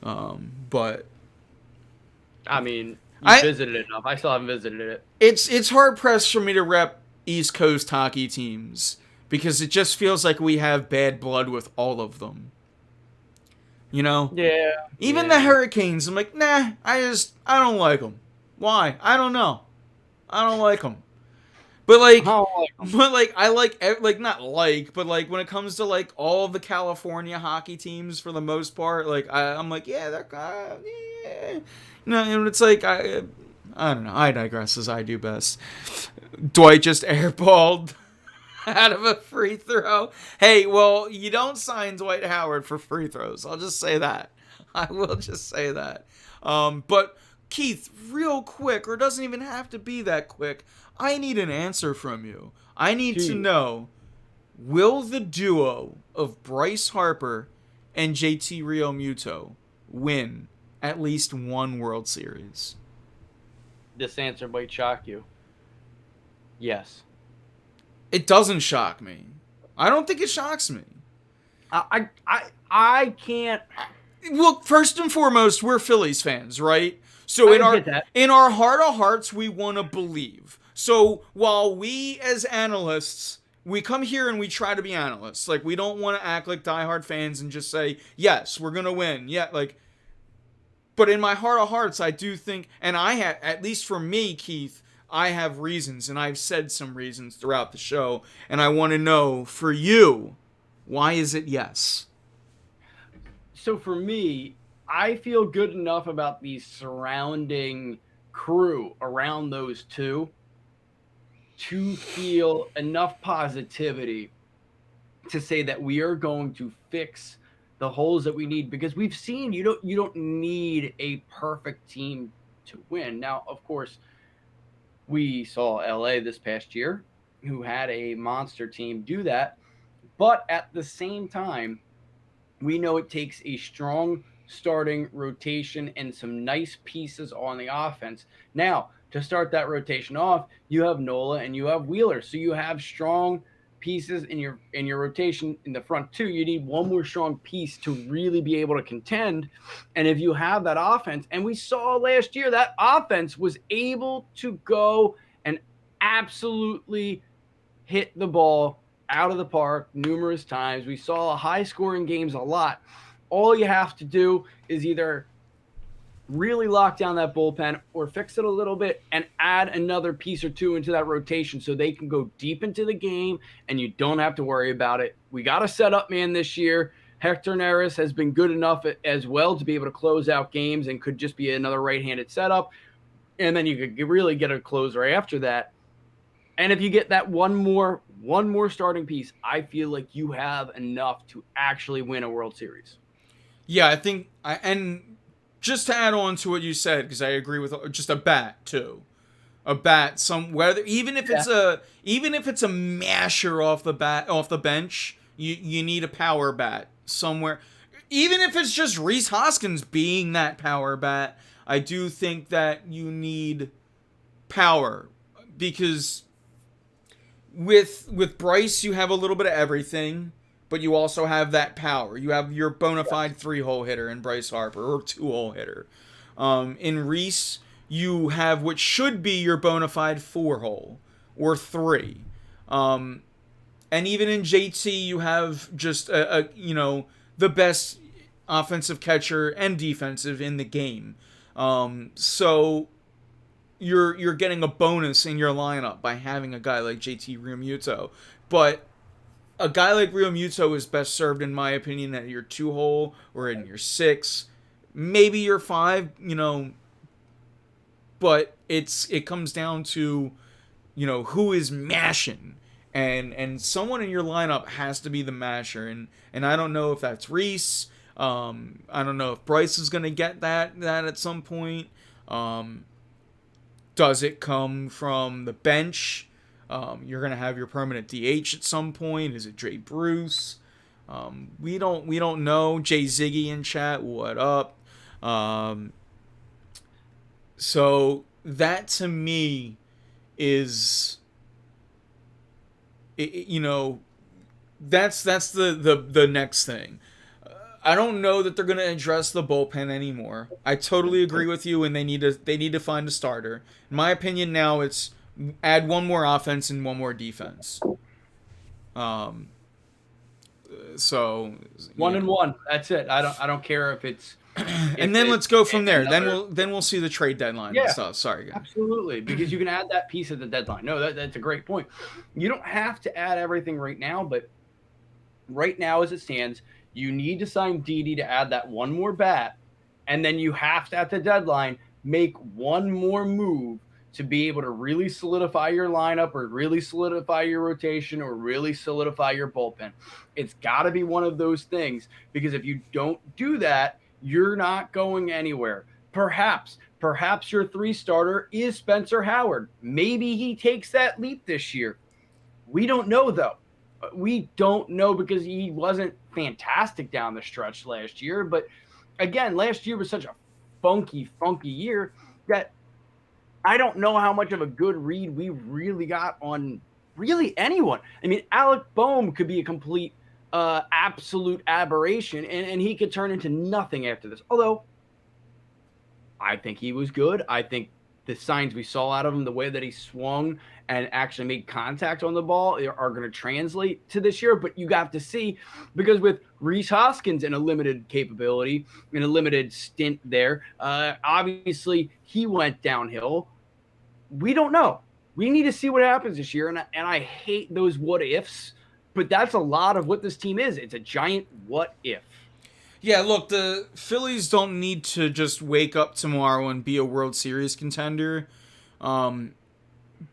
But I mean, you I visited it enough. I still haven't visited it. it's hard pressed for me to rep East Coast hockey teams because it just feels like we have bad blood with all of them. You know, Yeah. even the Yeah. Hurricanes. I'm like, nah, I don't like them. Why? I don't know. I don't like them. But I like, don't like 'em. but like, I like not like, but like when it comes to like all the California hockey teams for the most part, like I'm like, yeah, they're yeah. No, and it's like I don't know. I digress as I do best. Dwight just airballed out of a free throw. Hey, well, you don't sign Dwight Howard for free throws. I'll just say that. I will just say that. But Keith, real quick, or it doesn't even have to be that quick. I need an answer from you. I need to Jeez. know: will the duo of Bryce Harper and JT Realmuto win at least one World Series? This answer might shock you. Yes. It doesn't shock me. I don't think it shocks me. I can't. Well, first and foremost, we're Phillies fans, right? So I get that. in our heart of hearts, we want to believe. So while we as analysts, we come here and we try to be analysts, like we don't want to act like diehard fans and just say yes, we're gonna win. Yeah, like. But in my heart of hearts, I do think, and I have, at least for me, Keith, I have reasons, and I've said some reasons throughout the show, and I want to know for you, why is it yes? So for me, I feel good enough about the surrounding crew around those two to feel enough positivity to say that we are going to fix the holes that we need, because we've seen you don't need a perfect team to win. Now, of course, we saw LA this past year who had a monster team do that, but at the same time, we know it takes a strong starting rotation and some nice pieces on the offense. Now, to start that rotation off, you have Nola and you have Wheeler. So you have strong pieces in your rotation in the front two. You need one more strong piece to really be able to contend. And if you have that offense, and we saw last year that offense was able to go and absolutely hit the ball out of the park numerous times. We saw high scoring games a lot. All you have to do is either really lock down that bullpen or fix it a little bit and add another piece or two into that rotation so they can go deep into the game and you don't have to worry about it. We got a setup man this year. Hector Neris has been good enough as well to be able to close out games and could just be another right-handed setup. And then you could really get a closer after that. And if you get that one more starting piece, I feel like you have enough to actually win a World Series. Yeah, I think, and just to add on to what you said, because I agree with just a bat too. A bat, some whether even if it's a masher off the bench, you need a power bat somewhere. Even if it's just Rhys Hoskins being that power bat, I do think that you need power because with Bryce you have a little bit of everything, but you also have that power. You have your bona fide 3-hole hitter in Bryce Harper or 2-hole hitter. In Rhys, you have what should be your bona fide 4-hole or 3. And even in JT, you have just the best offensive catcher and defensive in the game. So you're getting a bonus in your lineup by having a guy like JT Realmuto. But a guy like Realmuto is best served, in my opinion, at your 2-hole or in your 6, maybe your 5. But it comes down to who is mashing. And someone in your lineup has to be the masher. And I don't know if that's Reese. I don't know if Bryce is going to get that at some point. Does it come from the bench? You're going to have your permanent DH at some point. Is it Jay Bruce? We don't know. Jay Ziggy in chat, what up? So that to me is, that's the next thing. I don't know that they're going to address the bullpen anymore. I totally agree with you, and they need to find a starter. In my opinion, now it's add one more offense and one more defense. So one and one. That's it. I don't care if it's. And then let's go from there. Then we'll see the trade deadline and stuff. Sorry, guys. Absolutely, because you can add that piece at the deadline. No, that's a great point. You don't have to add everything right now, but right now as it stands, you need to sign Didi to add that one more bat, and then you have to, at the deadline, make one more move to be able to really solidify your lineup or really solidify your rotation or really solidify your bullpen. It's got to be one of those things, because if you don't do that, you're not going anywhere. Perhaps your 3 starter is Spencer Howard. Maybe he takes that leap this year. We don't know, though. We don't know, because he wasn't fantastic down the stretch last year. But again, last year was such a funky year that I don't know how much of a good read we really got on really anyone. I mean, Alec Boehm could be a complete absolute aberration, and he could turn into nothing after this. Although I think he was good. I think the signs we saw out of him, the way that he swung and actually made contact on the ball, are going to translate to this year. But you got to see, because with Rhys Hoskins in a limited capability, in a limited stint there, obviously he went downhill. We don't know. We need to see what happens this year. And I hate those what ifs, but that's a lot of what this team is. It's a giant what if. Yeah, look, the Phillies don't need to just wake up tomorrow and be a World Series contender.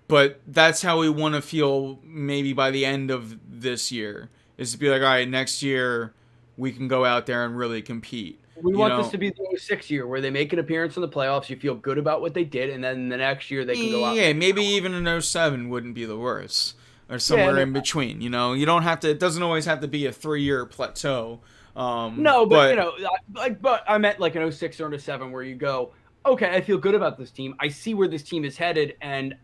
But that's how we want to feel maybe by the end of this year, is to be like, all right, next year we can go out there and really compete. We want this to be the 06 year where they make an appearance in the playoffs, you feel good about what they did, and then the next year they can go out. Yeah, maybe even an 07 wouldn't be the worst. Or somewhere in between, you don't have to, it doesn't always have to be a 3-year plateau. No, but I meant like an 06 or an 07 where you go, okay, I feel good about this team. I see where this team is headed, and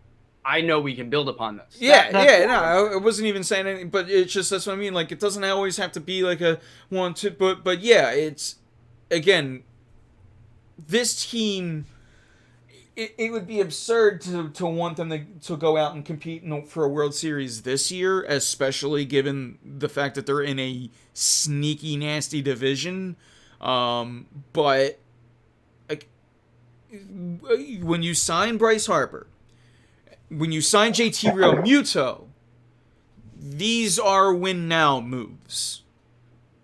I know we can build upon this. I wasn't even saying anything, but it's just, that's what I mean. Like, it doesn't always have to be like a 1-2, but yeah, it's, again, this team, it would be absurd to want them to go out and compete for a World Series this year, especially given the fact that they're in a sneaky, nasty division. But like, when you sign Bryce Harper, when you sign JT Realmuto, these are win now moves.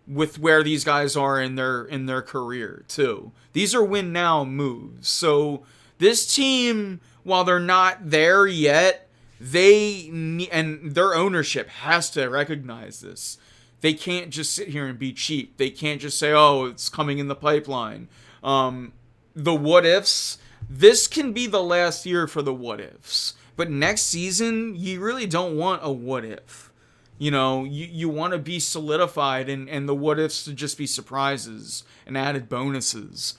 With where these guys are in their career too, these are win now moves. So this team, while they're not there yet, and their ownership has to recognize this. They can't just sit here and be cheap. They can't just say, "Oh, it's coming in the pipeline." The what ifs. This can be the last year for the what ifs. But next season, you really don't want a what if. You want to be solidified, and the what ifs to just be surprises and added bonuses.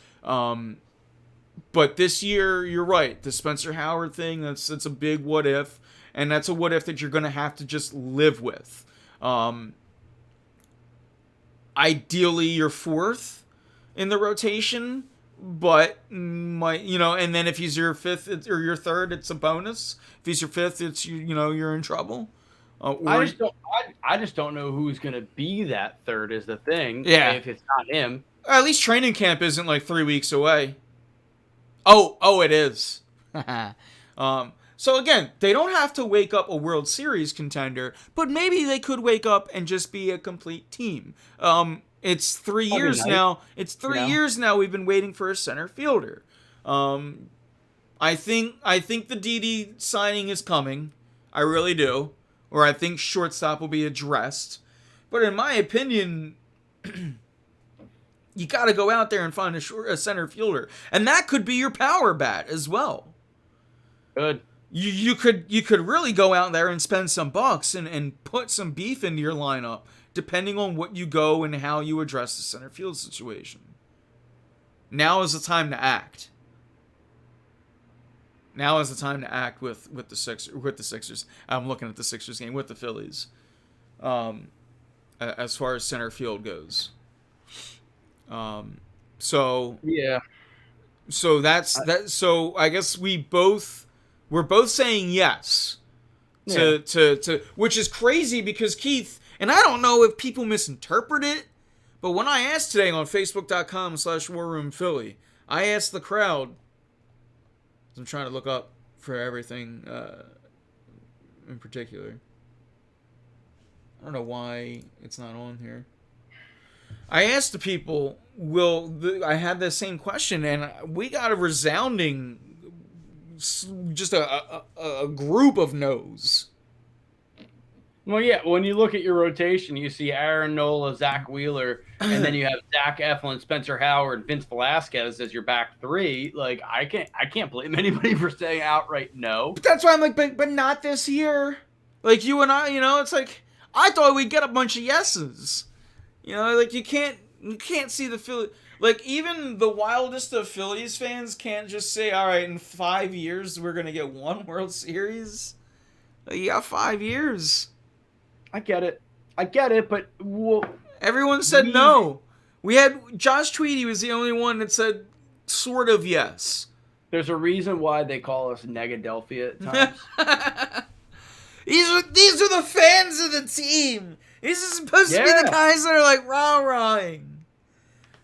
But this year, you're right. The Spencer Howard thing, that's a big what if, and that's a what if that you're going to have to just live with. Ideally, you're 4th in the rotation, but and then if he's your 5th or your 3rd, it's a bonus. If he's your 5th, it's you're in trouble. I just don't know who's going to be that 3rd is the thing. Yeah. If it's not him. At least training camp isn't like 3 weeks away. Oh, it is. So again, they don't have to wake up a World Series contender, but maybe they could wake up and just be a complete team. It's 3 years now. It's 3 years now we've been waiting for a center fielder. I think the Didi signing is coming. I really do. Or I think shortstop will be addressed. But in my opinion, you got to go out there and find a center fielder, and that could be your power bat as well. Good. You could really go out there and spend some bucks and put some beef into your lineup, depending on what you go and how you address the center field situation. Now is the time to act. Now is the time to act with the Sixers. I'm looking at the Sixers game with the Phillies. As far as center field goes. So Yeah. So that's that. So I guess we're both saying yes to which is crazy because Keith, and I don't know if people misinterpret it, but when I asked today on Facebook.com/WarRoomPhilly, I asked the crowd. I'm trying to look up for everything in particular. I don't know why it's not on here. I asked the people, I had the same question, and we got a resounding, just a group of no's. Well, yeah, when you look at your rotation, you see Aaron Nola, Zach Wheeler, and then you have Zach Eflin, Spencer Howard, Vince Velasquez as your back three. Like, I can't blame anybody for saying outright no. But that's why I'm like, but not this year. Like you and I, it's like I thought we'd get a bunch of yeses. Like you can't see the Philly. Like even the wildest of Phillies fans can't just say, all right, in 5 years we're gonna get one World Series. Like, you got 5 years. I get it, but everyone said no. We had Josh Tweedy was the only one that said sort of yes. There's a reason why they call us Negadelphia at times. These are the fans of the team. These are supposed to be the guys that are like rah-rahing.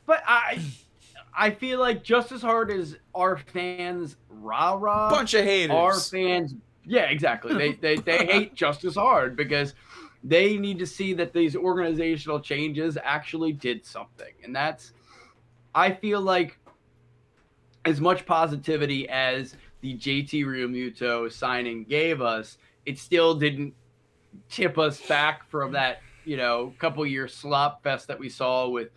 But I feel like just as hard as our fans rah-rah, bunch of haters. Our fans, yeah, exactly. They hate just as hard because they need to see that these organizational changes actually did something. And I feel like as much positivity as the JT Realmuto signing gave us, it still didn't tip us back from that, couple year slop fest that we saw with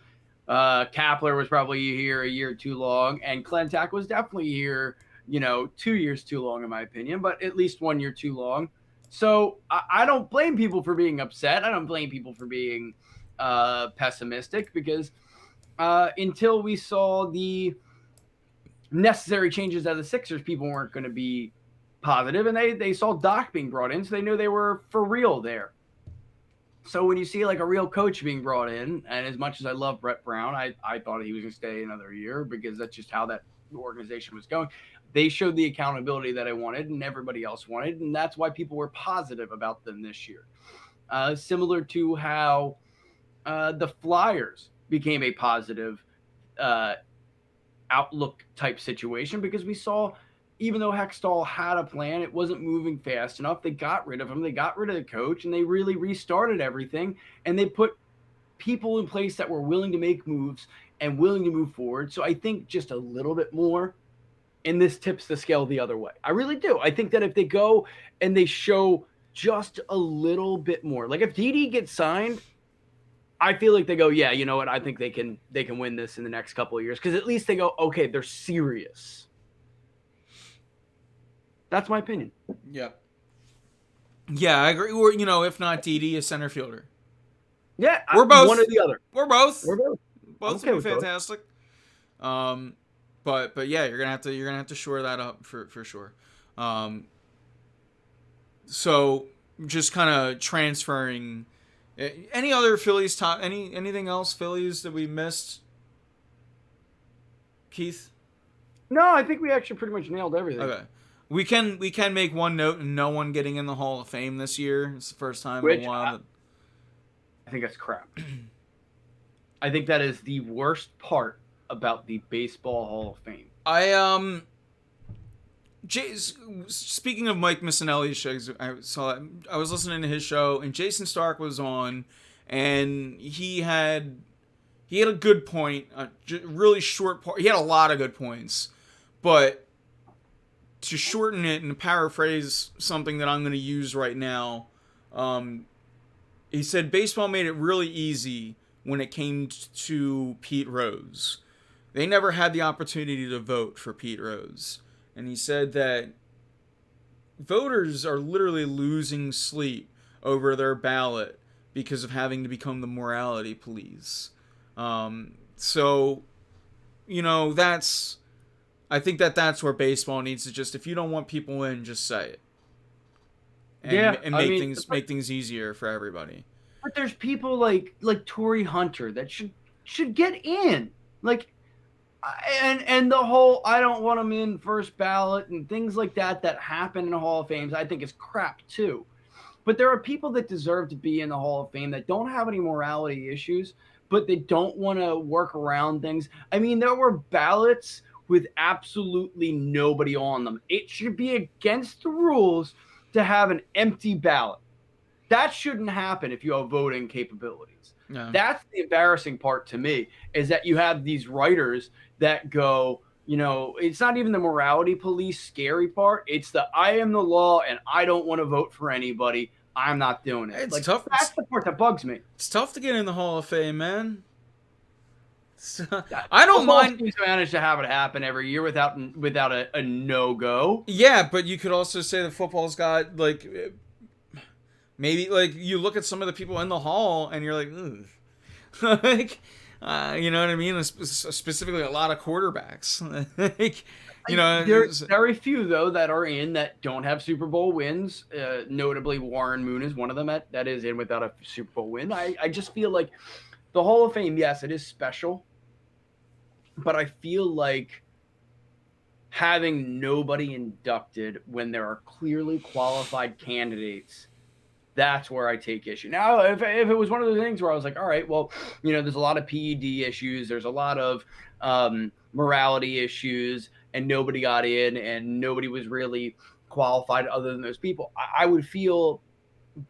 Kapler was probably here a year too long, and Klentak was definitely here, 2 years too long in my opinion, but at least 1 year too long. So I don't blame people for being upset. I don't blame people for being pessimistic because until we saw the necessary changes out of the Sixers, people weren't going to be positive, and they saw Doc being brought in, so they knew they were for real there. So when you see like a real coach being brought in, and as much as I love Brett Brown, I thought he was going to stay another year because that's just how that organization was going. They showed the accountability that I wanted and everybody else wanted, and that's why people were positive about them this year. Similar to how the Flyers became a positive outlook type situation because we saw, even though Hextall had a plan, it wasn't moving fast enough. They got rid of him. They got rid of the coach, and they really restarted everything. And they put people in place that were willing to make moves and willing to move forward. So I think just a little bit more, and this tips the scale the other way. I really do. I think that if they go and they show just a little bit more, like if Didi gets signed, I feel like they go, yeah, you know what? I think they can win this in the next couple of years because at least they go, okay, they're serious. That's my opinion. Yeah. Yeah, I agree. Or, if not Didi, a center fielder. Yeah, we're both one or the other. We're both. Both would be fantastic. But yeah, you're gonna have to shore that up for sure. So just kind of transferring. Any other Phillies anything else Phillies that we missed? Keith? No, I think we actually pretty much nailed everything. Okay. We can make one note: no one getting in the Hall of Fame this year. It's the first time in a while. I think that's crap. I think that is the worst part about the Baseball Hall of Fame. Speaking of Mike Missinelli's shows, I was listening to his show, and Jason Stark was on, and he had a good point, really short part. He had a lot of good points, but to shorten it and paraphrase something that I'm going to use right now, he said baseball made it really easy when it came to Pete Rose. They never had the opportunity to vote for Pete Rose. And he said that voters are literally losing sleep over their ballot because of having to become the morality police. So, that's... I think that's where baseball needs to just... If you don't want people in, just say it. And make things easier for everybody. But there's people like Torrey Hunter that should get in. Like, and the whole I don't want them in first ballot and things like that happen in the Hall of Fame, I think is crap too. But there are people that deserve to be in the Hall of Fame that don't have any morality issues, but they don't want to work around things. I mean, there were ballots with absolutely nobody on them. It should be against the rules to have an empty ballot. That shouldn't happen if you have voting capabilities. Yeah. That's the embarrassing part to me, is that you have these writers that go, it's not even the morality police scary part. It's the I am the law and I don't want to vote for anybody. I'm not doing it. It's tough. That's the part that bugs me. It's tough to get in the Hall of Fame, man. I don't mind. Teams manage to have it happen every year without a no-go. Yeah, but you could also say that football's got, like, maybe, like, you look at some of the people in the Hall and you're like, ugh. Like, you know what I mean? Specifically, a lot of quarterbacks. Like, there's very few though that are in that don't have Super Bowl wins. Notably, Warren Moon is one of them that is in without a Super Bowl win. I just feel like the Hall of Fame, yes, it is special, but I feel like having nobody inducted when there are clearly qualified candidates, that's where I take issue. Now, if it was one of those things where I was like, all right, well, there's a lot of PED issues, there's a lot of morality issues, and nobody got in, and nobody was really qualified other than those people, I would feel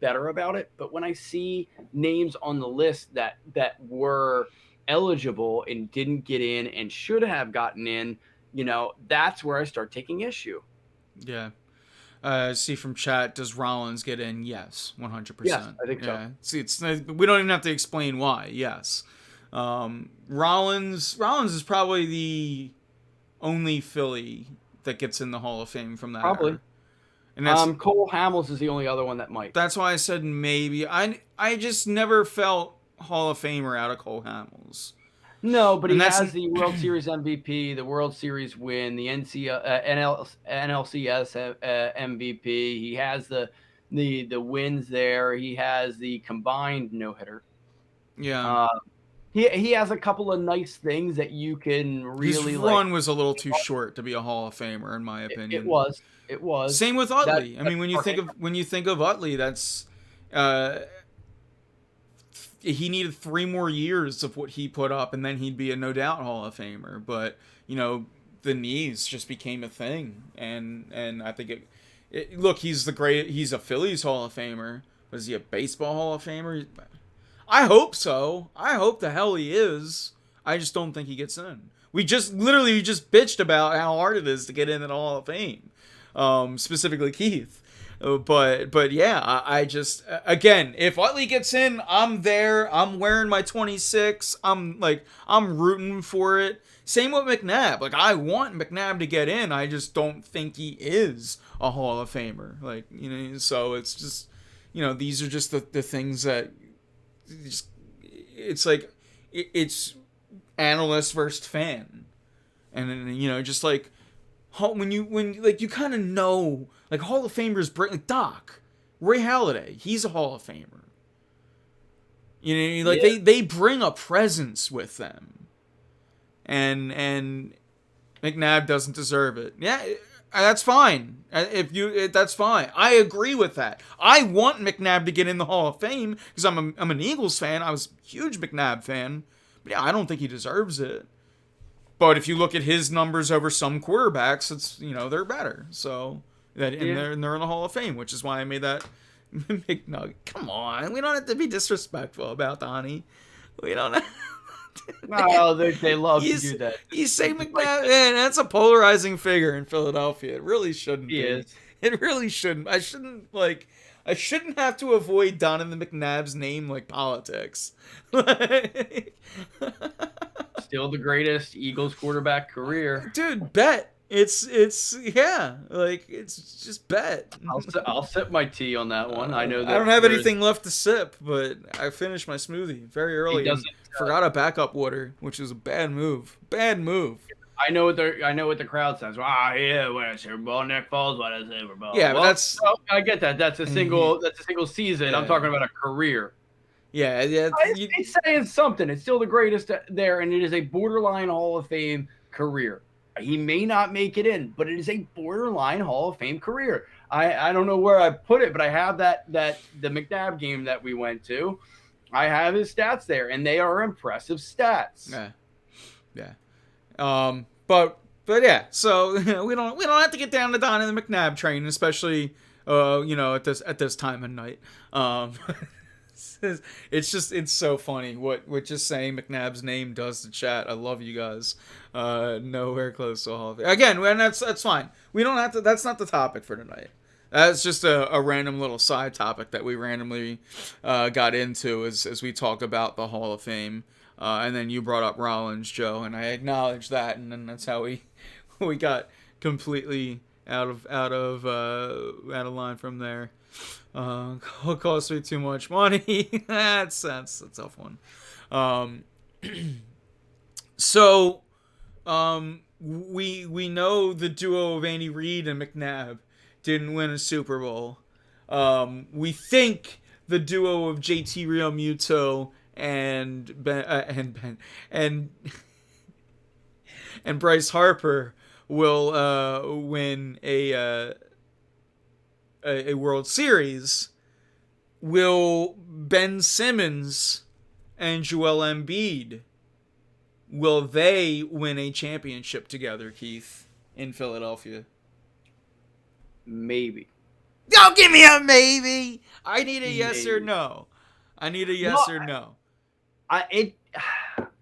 better about it. But when I see names on the list that were eligible and didn't get in and should have gotten in, that's where I start taking issue. Yeah. See from chat, does Rollins get in? Yes, 100%. Yes, I think so. See, we don't even have to explain why. Yes, Rollins is probably the only Philly that gets in the Hall of Fame from that. Probably. Era. And that's, Cole Hamels is the only other one that might. That's why I said maybe. I just never felt Hall of Famer out of Cole Hamels. No, but he has the World Series MVP, the World Series win, the NLCS MVP. He has the wins there. He has the combined no-hitter. Yeah. He has a couple of nice things that you can really. His run was a little too short to be a Hall of Famer, in my opinion. It was. Same with Utley. I mean, when you think of Utley, that's he needed 3 more years of what he put up, and then he'd be a no doubt Hall of Famer. But the knees just became a thing, and I think look, he's a Phillies Hall of Famer. But is he a baseball Hall of Famer? I hope so. I hope the hell he is. I just don't think he gets in. We just bitched about how hard it is to get in the Hall of Fame, specifically Keith. But yeah, I just, again, if Utley gets in, I'm there. I'm wearing my 26. I'm rooting for it. Same with McNabb. Like, I want McNabb to get in. I just don't think he is a Hall of Famer. Like, so it's just, these are just the things that just, it's like, it's analyst versus fan. And just like, when you kind of know, like, Hall of Famers, like Doc, Ray Halladay, he's a Hall of Famer. They bring a presence with them, and McNabb doesn't deserve it. Yeah, that's fine. That's fine. I agree with that. I want McNabb to get in the Hall of Fame because I'm an Eagles fan. I was a huge McNabb fan, but yeah, I don't think he deserves it. But if you look at his numbers over some quarterbacks, it's they're better. So they're in the Hall of Fame, which is why I made that McNugget. Come on, we don't have to be disrespectful about Donnie. We don't. No, they love you, to do that. you say Despite McNabb, that, man, that's a polarizing figure in Philadelphia. It really shouldn't he be. is. It really shouldn't. I shouldn't have to avoid Donovan McNabb's name like politics. Still the greatest Eagles quarterback career. Dude, bet. It's yeah, like it's just bet. I'll sip my tea on that one. I know I that don't have there's anything left to sip, but I finished my smoothie very he early and doesn't. forgot a backup water, which is a bad move. Bad move. I know what the crowd says. Ah, yeah, where's Super Bowl? Nick Foles, what is Super Bowl? Yeah, but Well, that's no, I get that. That's a single. That's a single season. I'm yeah, talking about a career. yeah. It's saying something. It's still the greatest there, and it is a borderline Hall of Fame career. He may not make it in, but it is a borderline Hall of Fame career. I don't know where I put it, but I have that the McNabb game that we went to. I have his stats there, and they are impressive stats. Yeah, yeah. But yeah. So we don't have to get down to Don and the McNabb train, especially at this time of night. Um, it's so funny what just saying McNabb's name does to chat. I love you guys. Nowhere close to Hall of Fame. Again, and that's fine. We don't have to. That's not the topic for tonight. That's just a random little side topic that we randomly got into as we talked about the Hall of Fame. And then you brought up Rollins, Joe, and I acknowledged that, and then that's how we got completely out of line from there. It cost me too much money. that's a tough one. Um, so we know the duo of Andy Reid and McNabb didn't win a Super Bowl. We think the duo of JT Realmuto and and Bryce Harper will win a World Series. Will Ben Simmons and Joel Embiid, will they win a championship together, Keith, in Philadelphia? Maybe. Don't give me a maybe. I need a yes or Maybe. no. I need a yes or no. I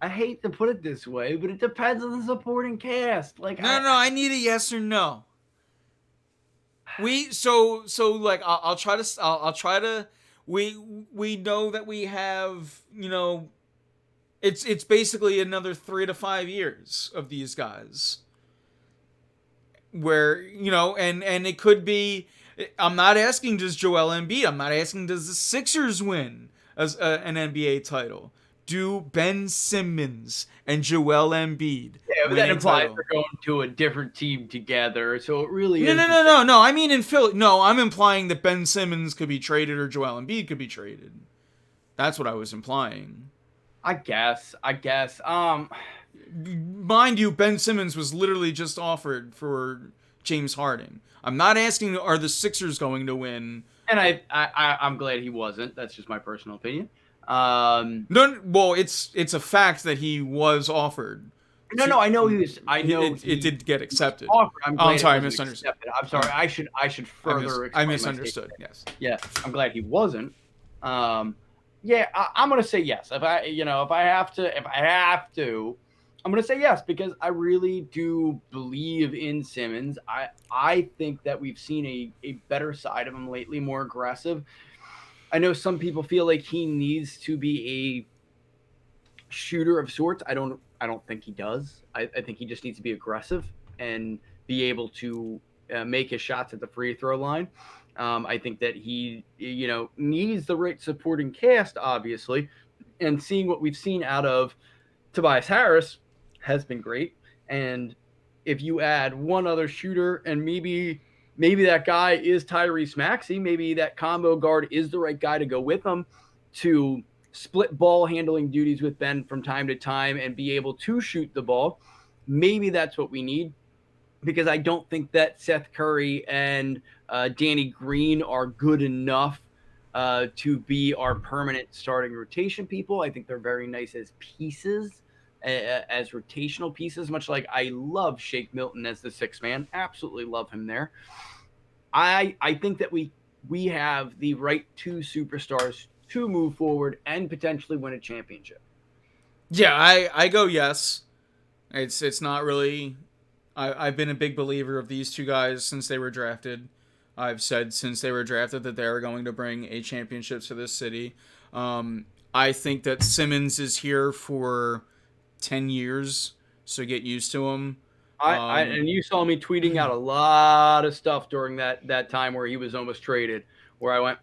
hate to put it this way, but it depends on the supporting cast. Like No. I need a yes or no. Like I'll try to. We know that we have it's basically another 3 to 5 years of these guys where and it could be. I'm not asking does Joel Embiid. I'm not asking does the Sixers win as an NBA title. Do Ben Simmons and Joel Embiid yeah, but win that a implies title? they're going to a different team together. So it really No, is. no. I mean in Philly. No, I'm implying that Ben Simmons could be traded or Joel Embiid could be traded. That's what I was implying. I guess. Mind you, Ben Simmons was literally just offered for James Harden. I'm not asking are the Sixers going to win. And I'm glad he wasn't. That's just my personal opinion. No, well, it's a fact that he was offered. No. I know he was. I know it did get accepted. Offered. I'm sorry, I misunderstood. I'm sorry. I should further. I misunderstood. Yes. Yeah, I'm glad he wasn't. Yeah, I'm gonna say yes. If I have to, I'm gonna say yes because I really do believe in Simmons. I think that we've seen a better side of him lately, more aggressive. I know some people feel like he needs to be a shooter of sorts. I don't think he does. I think he just needs to be aggressive and be able to make his shots at the free throw line. I think that he, needs the right supporting cast, obviously, and seeing what we've seen out of Tobias Harris has been great. And if you add one other shooter and maybe that guy is Tyrese Maxey, maybe that combo guard is the right guy to go with him to split ball handling duties with Ben from time to time and be able to shoot the ball. Maybe that's what we need because I don't think that Seth Curry and Danny Green are good enough to be our permanent starting rotation people. I think they're very nice as pieces, as rotational pieces, much like I love Shake Milton as the sixth man. Absolutely love him there. I think that we have the right two superstars to move forward and potentially win a championship. Yeah, I go yes. It's not really. I've been a big believer of these two guys since they were drafted. I've said since they were drafted that they are going to bring a championship to this city. Um, I think that Simmons is here for 10 years, so get used to him. And you saw me tweeting out a lot of stuff during that time where he was almost traded, where I went,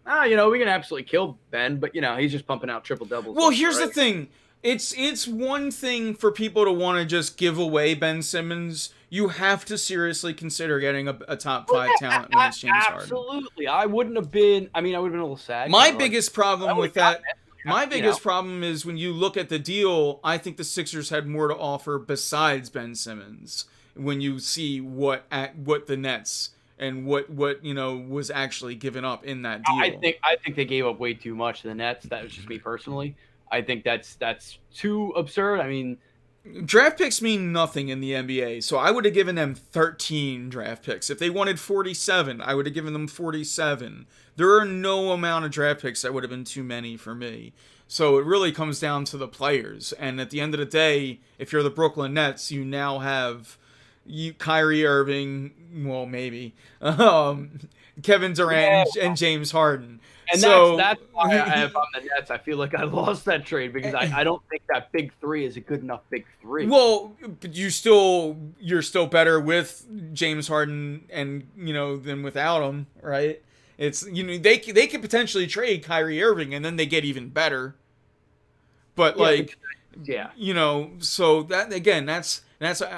we can absolutely kill Ben, but he's just pumping out triple doubles. Well, here's the thing. It's one thing for people to want to just give away Ben Simmons. You have to seriously consider getting a top Well, five talent when it's James Harden. absolutely. I wouldn't have been. I mean, I would have been a little sad. My biggest problem I would with have gotten that, it. my biggest problem is when you look at the deal. I think the Sixers had more to offer besides Ben Simmons. When you see what the Nets and what was actually given up in that deal. I think they gave up way too much to the Nets. That was just me personally. I think that's too absurd. I mean, draft picks mean nothing in the NBA, so I would have given them 13 draft picks. If they wanted 47, I would have given them 47. There are no amount of draft picks that would have been too many for me. So it really comes down to the players. And at the end of the day, if you're the Brooklyn Nets, you now have Kyrie Irving, well, maybe, Kevin Durant, and James Harden. And so, that's why if I'm the Nets, I feel like I lost that trade because I don't think that big three is a good enough big three. Well, but you're still better with James Harden and than without him, right? It's they could potentially trade Kyrie Irving and then they get even better. But so that again, that's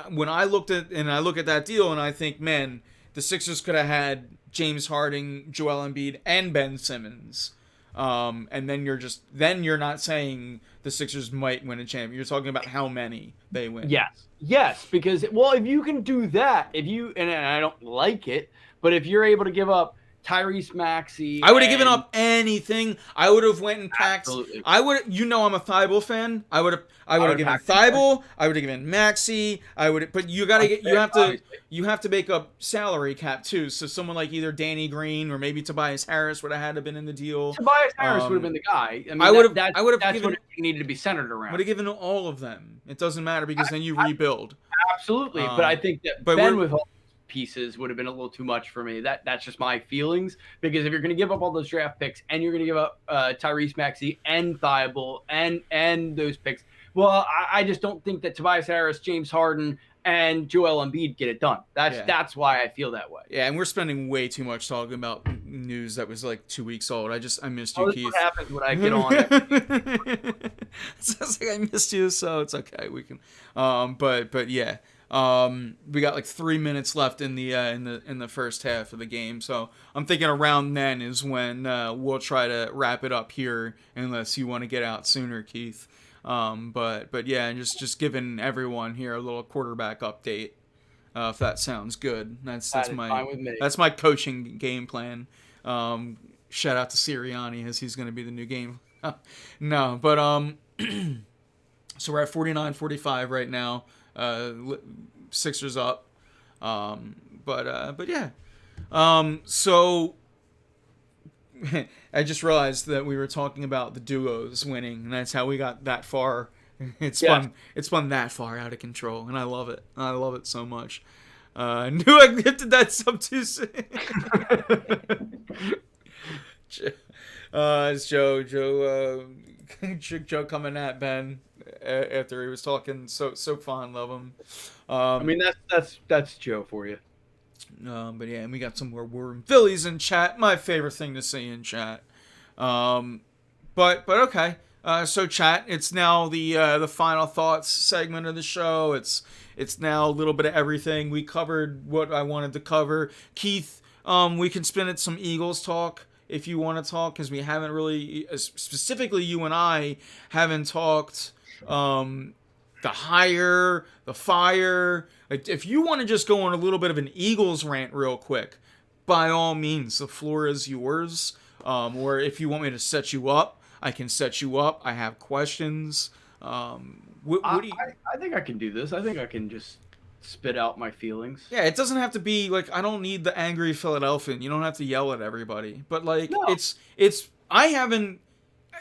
when I look at that deal and I think, man, the Sixers could have had James Harden, Joel Embiid, and Ben Simmons. And then you're not saying the Sixers might win a championship. You're talking about how many they win. Yes, because if you can do that, and I don't like it, but if you're able to give up Tyrese Maxey, I would have given up anything. I would have went and packed. Absolutely. I'm a Thibault fan. I would have given Thibault. I would have given Maxey. But you have to make up salary cap too. So someone like either Danny Green or maybe Tobias Harris would have had to been in the deal. Tobias Harris would have been the guy. I mean, I would have that's given what it needed to be centered around. Would have given all of them. It doesn't matter because then you rebuild. Absolutely, but I think that Ben with all pieces would have been a little too much for me. That's just my feelings, because if you're going to give up all those draft picks and you're going to give up Tyrese Maxey and Thibault and those picks, well, I just don't think that Tobias Harris, James Harden, and Joel Embiid get it done. That's why I feel that way. Yeah, and we're spending way too much talking about news that was like 2 weeks old. I missed you, Keith. What happens when I get on it? Sounds like I missed you, so it's okay. We can, but yeah. We got like 3 minutes left in the first half of the game, so I'm thinking around then is when we'll try to wrap it up here, unless you want to get out sooner, Keith. But yeah, just giving everyone here a little quarterback update, if that sounds good. That's my coaching game plan. Shout out to Sirianni, as he's going to be the new game. No, but so we're at 49-45 right now. Sixers up. But yeah. So I just realized that we were talking about the duos winning, and that's how we got that far. It's spun that far out of control, and I love it. I love it so much. I knew I gifted that sub too soon. It's Joe coming at Ben after he was talking so fond of him. I mean, that's Joe for you. But yeah, and we got some more Warm Phillies in chat. My favorite thing to see in chat. But okay. So chat, it's now the final thoughts segment of the show. It's now a little bit of everything. We covered what I wanted to cover. Keith, we can spin it some Eagles talk if you want to talk, because we haven't really, specifically you and I haven't talked the hire, the fire. If you want to just go on a little bit of an Eagles rant real quick, by all means, the floor is yours. Or if you want me to set you up, I can set you up. I have questions. I think I can do this. I think I can just spit out my feelings. Yeah, it doesn't have to be like, I don't need the angry Philadelphian. You don't have to yell at everybody. But like, no. I haven't,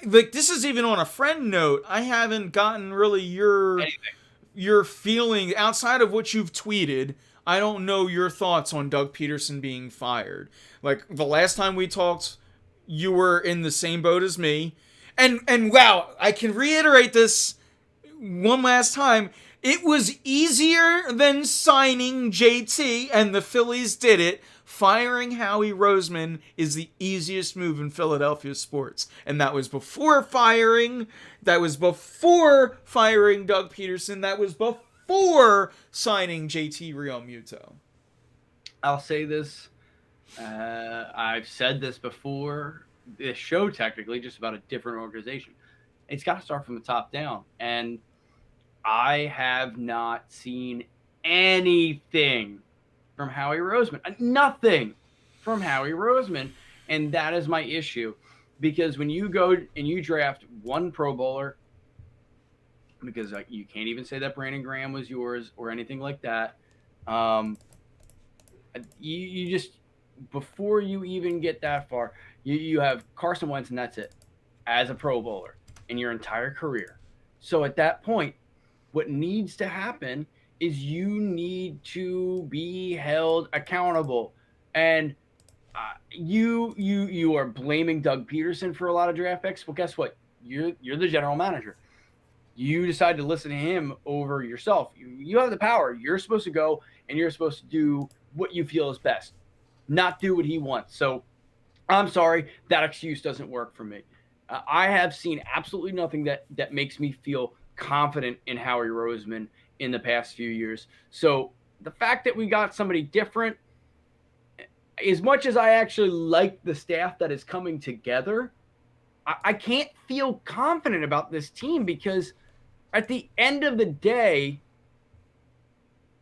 like this is even on a friend note. I haven't gotten really your feeling outside of what you've tweeted. I don't know your thoughts on Doug Peterson being fired. Like the last time we talked, you were in the same boat as me. And wow, I can reiterate this one last time. It was easier than signing JT, and the Phillies did it. Firing Howie Roseman is the easiest move in Philadelphia sports. And that was before firing. That was before firing Doug Peterson. That was before signing JT Realmuto. I'll say this. I've said this before. This show, technically, just about a different organization. It's got to start from the top down. And I have not seen anything from Howie Roseman. Nothing from Howie Roseman. And that is my issue. Because when you go and you draft one Pro Bowler, because you can't even say that Brandon Graham was yours or anything like that. You just, before you even get that far, you have Carson Wentz and that's it as a Pro Bowler in your entire career. So at that point, what needs to happen is you need to be held accountable. And you are blaming Doug Peterson for a lot of draft picks. Well, guess what? You're the general manager. You decide to listen to him over yourself. You have the power. You're supposed to go and you're supposed to do what you feel is best, not do what he wants. So I'm sorry, that excuse doesn't work for me. I have seen absolutely nothing that makes me feel confident in Howie Roseman in the past few years. So the fact that we got somebody different, as much as I actually like the staff that is coming together, I can't feel confident about this team because at the end of the day,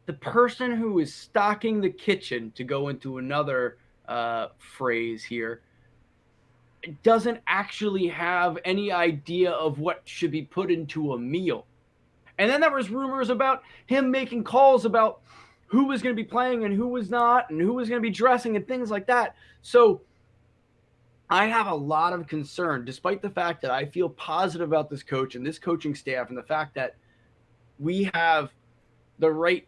the person who is stocking the kitchen, to go into another phrase here, doesn't actually have any idea of what should be put into a meal. And then there was rumors about him making calls about who was going to be playing and who was not and who was going to be dressing and things like that. So I have a lot of concern, despite the fact that I feel positive about this coach and this coaching staff and the fact that we have the right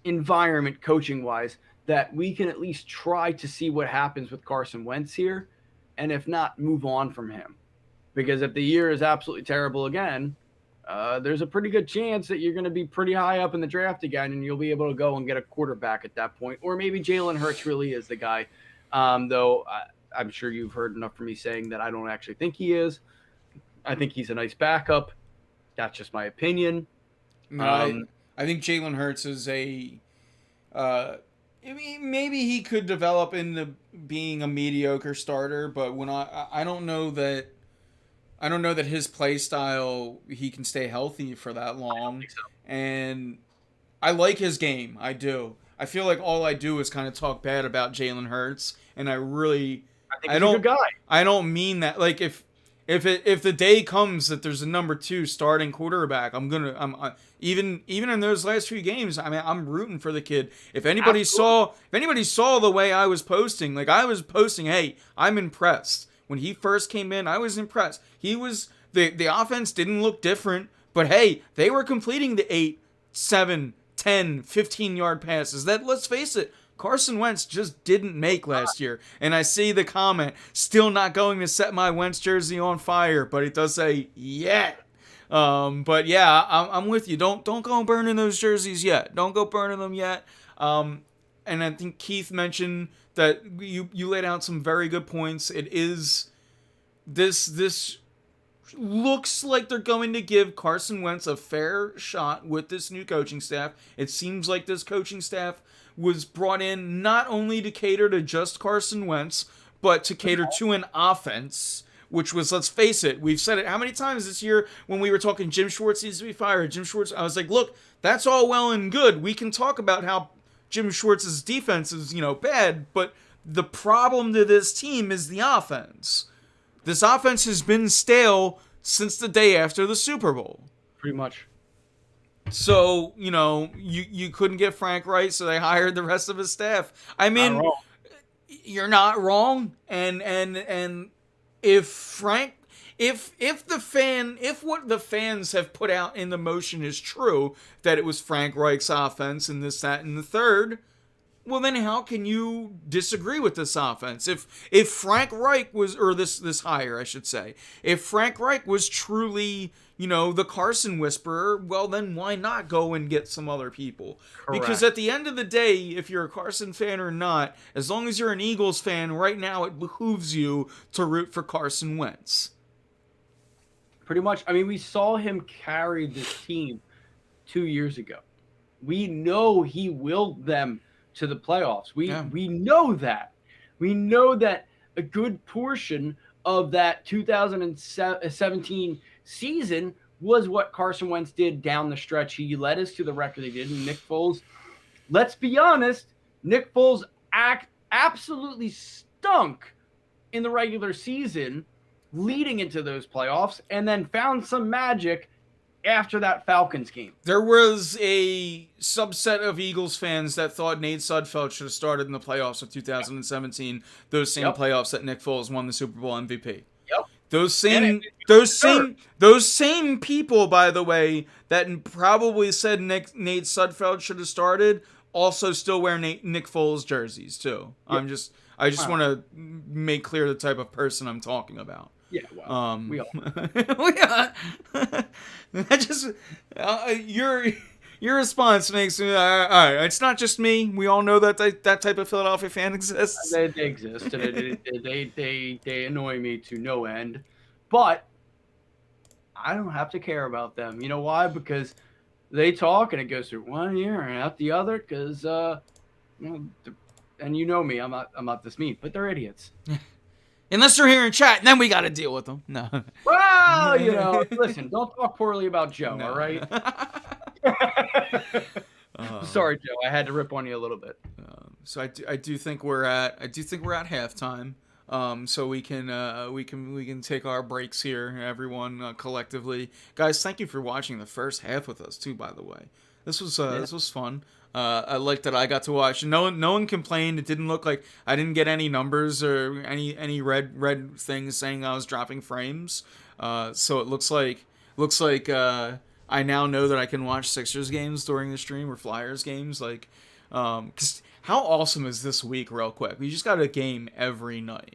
environment coaching wise, that we can at least try to see what happens with Carson Wentz here. And if not, move on from him. Because if the year is absolutely terrible again, there's a pretty good chance that you're going to be pretty high up in the draft again and you'll be able to go and get a quarterback at that point. Or maybe Jalen Hurts really is the guy. Though I'm sure you've heard enough from me saying that I don't actually think he is. I think he's a nice backup. That's just my opinion. No, I think Jalen Hurts is I mean, maybe he could develop into being a mediocre starter, but when I don't know that his play style he can stay healthy for that long. I don't think so. And I like his game. I do. I feel like all I do is kind of talk bad about Jalen Hurts, and I really I think he's a good guy. I don't mean that. Like if the day comes that there's a number 2 starting quarterback, I'm even in those last few games. I mean, I'm rooting for the kid. If anybody saw the way I was posting, like I was posting, hey, I'm impressed. When he first came in, I was impressed. He was the offense didn't look different, but hey, they were completing the 8, 7, 10, 15-yard passes. That, let's face it, Carson Wentz just didn't make last year. And I see the comment, still not going to set my Wentz jersey on fire, but it does say yet. But yeah, I'm with you. Don't go burning those jerseys yet. Don't go burning them yet. And I think Keith mentioned that you laid out some very good points. It is this looks like they're going to give Carson Wentz a fair shot with this new coaching staff. It seems like this coaching staff was brought in not only to cater to just Carson Wentz, but to cater to an offense, which was, let's face it, we've said it how many times this year when we were talking Jim Schwartz needs to be fired. Jim Schwartz, I was like, look, that's all well and good. We can talk about how Jim Schwartz's defense is, bad, but the problem to this team is the offense. This offense has been stale since the day after the Super Bowl. Pretty much. So, you couldn't get Frank Reich, so they hired the rest of his staff. I mean, you're not wrong, and if Frank, if what the fans have put out in the motion is true, that it was Frank Reich's offense and this, that, and the third, well, then how can you disagree with this offense? If Frank Reich was, or this hire, I should say, if Frank Reich was truly, the Carson whisperer, well, then why not go and get some other people? Correct. Because at the end of the day, if you're a Carson fan or not, as long as you're an Eagles fan, right now it behooves you to root for Carson Wentz. Pretty much. I mean, we saw him carry this team 2 years ago. We know he willed them to the playoffs. We know that. We know that a good portion of that 2017 season was what Carson Wentz did down the stretch. He led us to the record he did. And Nick Foles, let's be honest, Nick Foles absolutely stunk in the regular season leading into those playoffs, and then found some magic after that Falcons game. There was a subset of Eagles fans that thought Nate Sudfeld should have started in the playoffs of 2017, those same playoffs that Nick Foles won the Super Bowl MVP. Yep. Those same people, by the way, that probably said Nate Sudfeld should have started, also still wear Nick Foles jerseys too. Yep. I just want to make clear the type of person I'm talking about. Yeah, well, we all. Your response makes me all right. It's not just me. We all know that that type of Philadelphia fan exists. They exist, and they annoy me to no end. But I don't have to care about them. You know why? Because they talk, and it goes through one ear and out the other. Because and you know me, I'm not this mean, but they're idiots. Unless they're here in chat, and then we got to deal with them. No. Well, listen, don't talk poorly about Joe, all right? Sorry, Joe, I had to rip on you a little bit. So I do think we're at halftime. So we can take our breaks here, everyone, collectively. Guys, thank you for watching the first half with us too. By the way, this was fun. I liked that I got to watch. No one complained. It didn't look like I didn't get any numbers or any red things saying I was dropping frames. So it looks like I now know that I can watch Sixers games during the stream or Flyers games. Like, 'cause how awesome is this week? Real quick, we just got a game every night.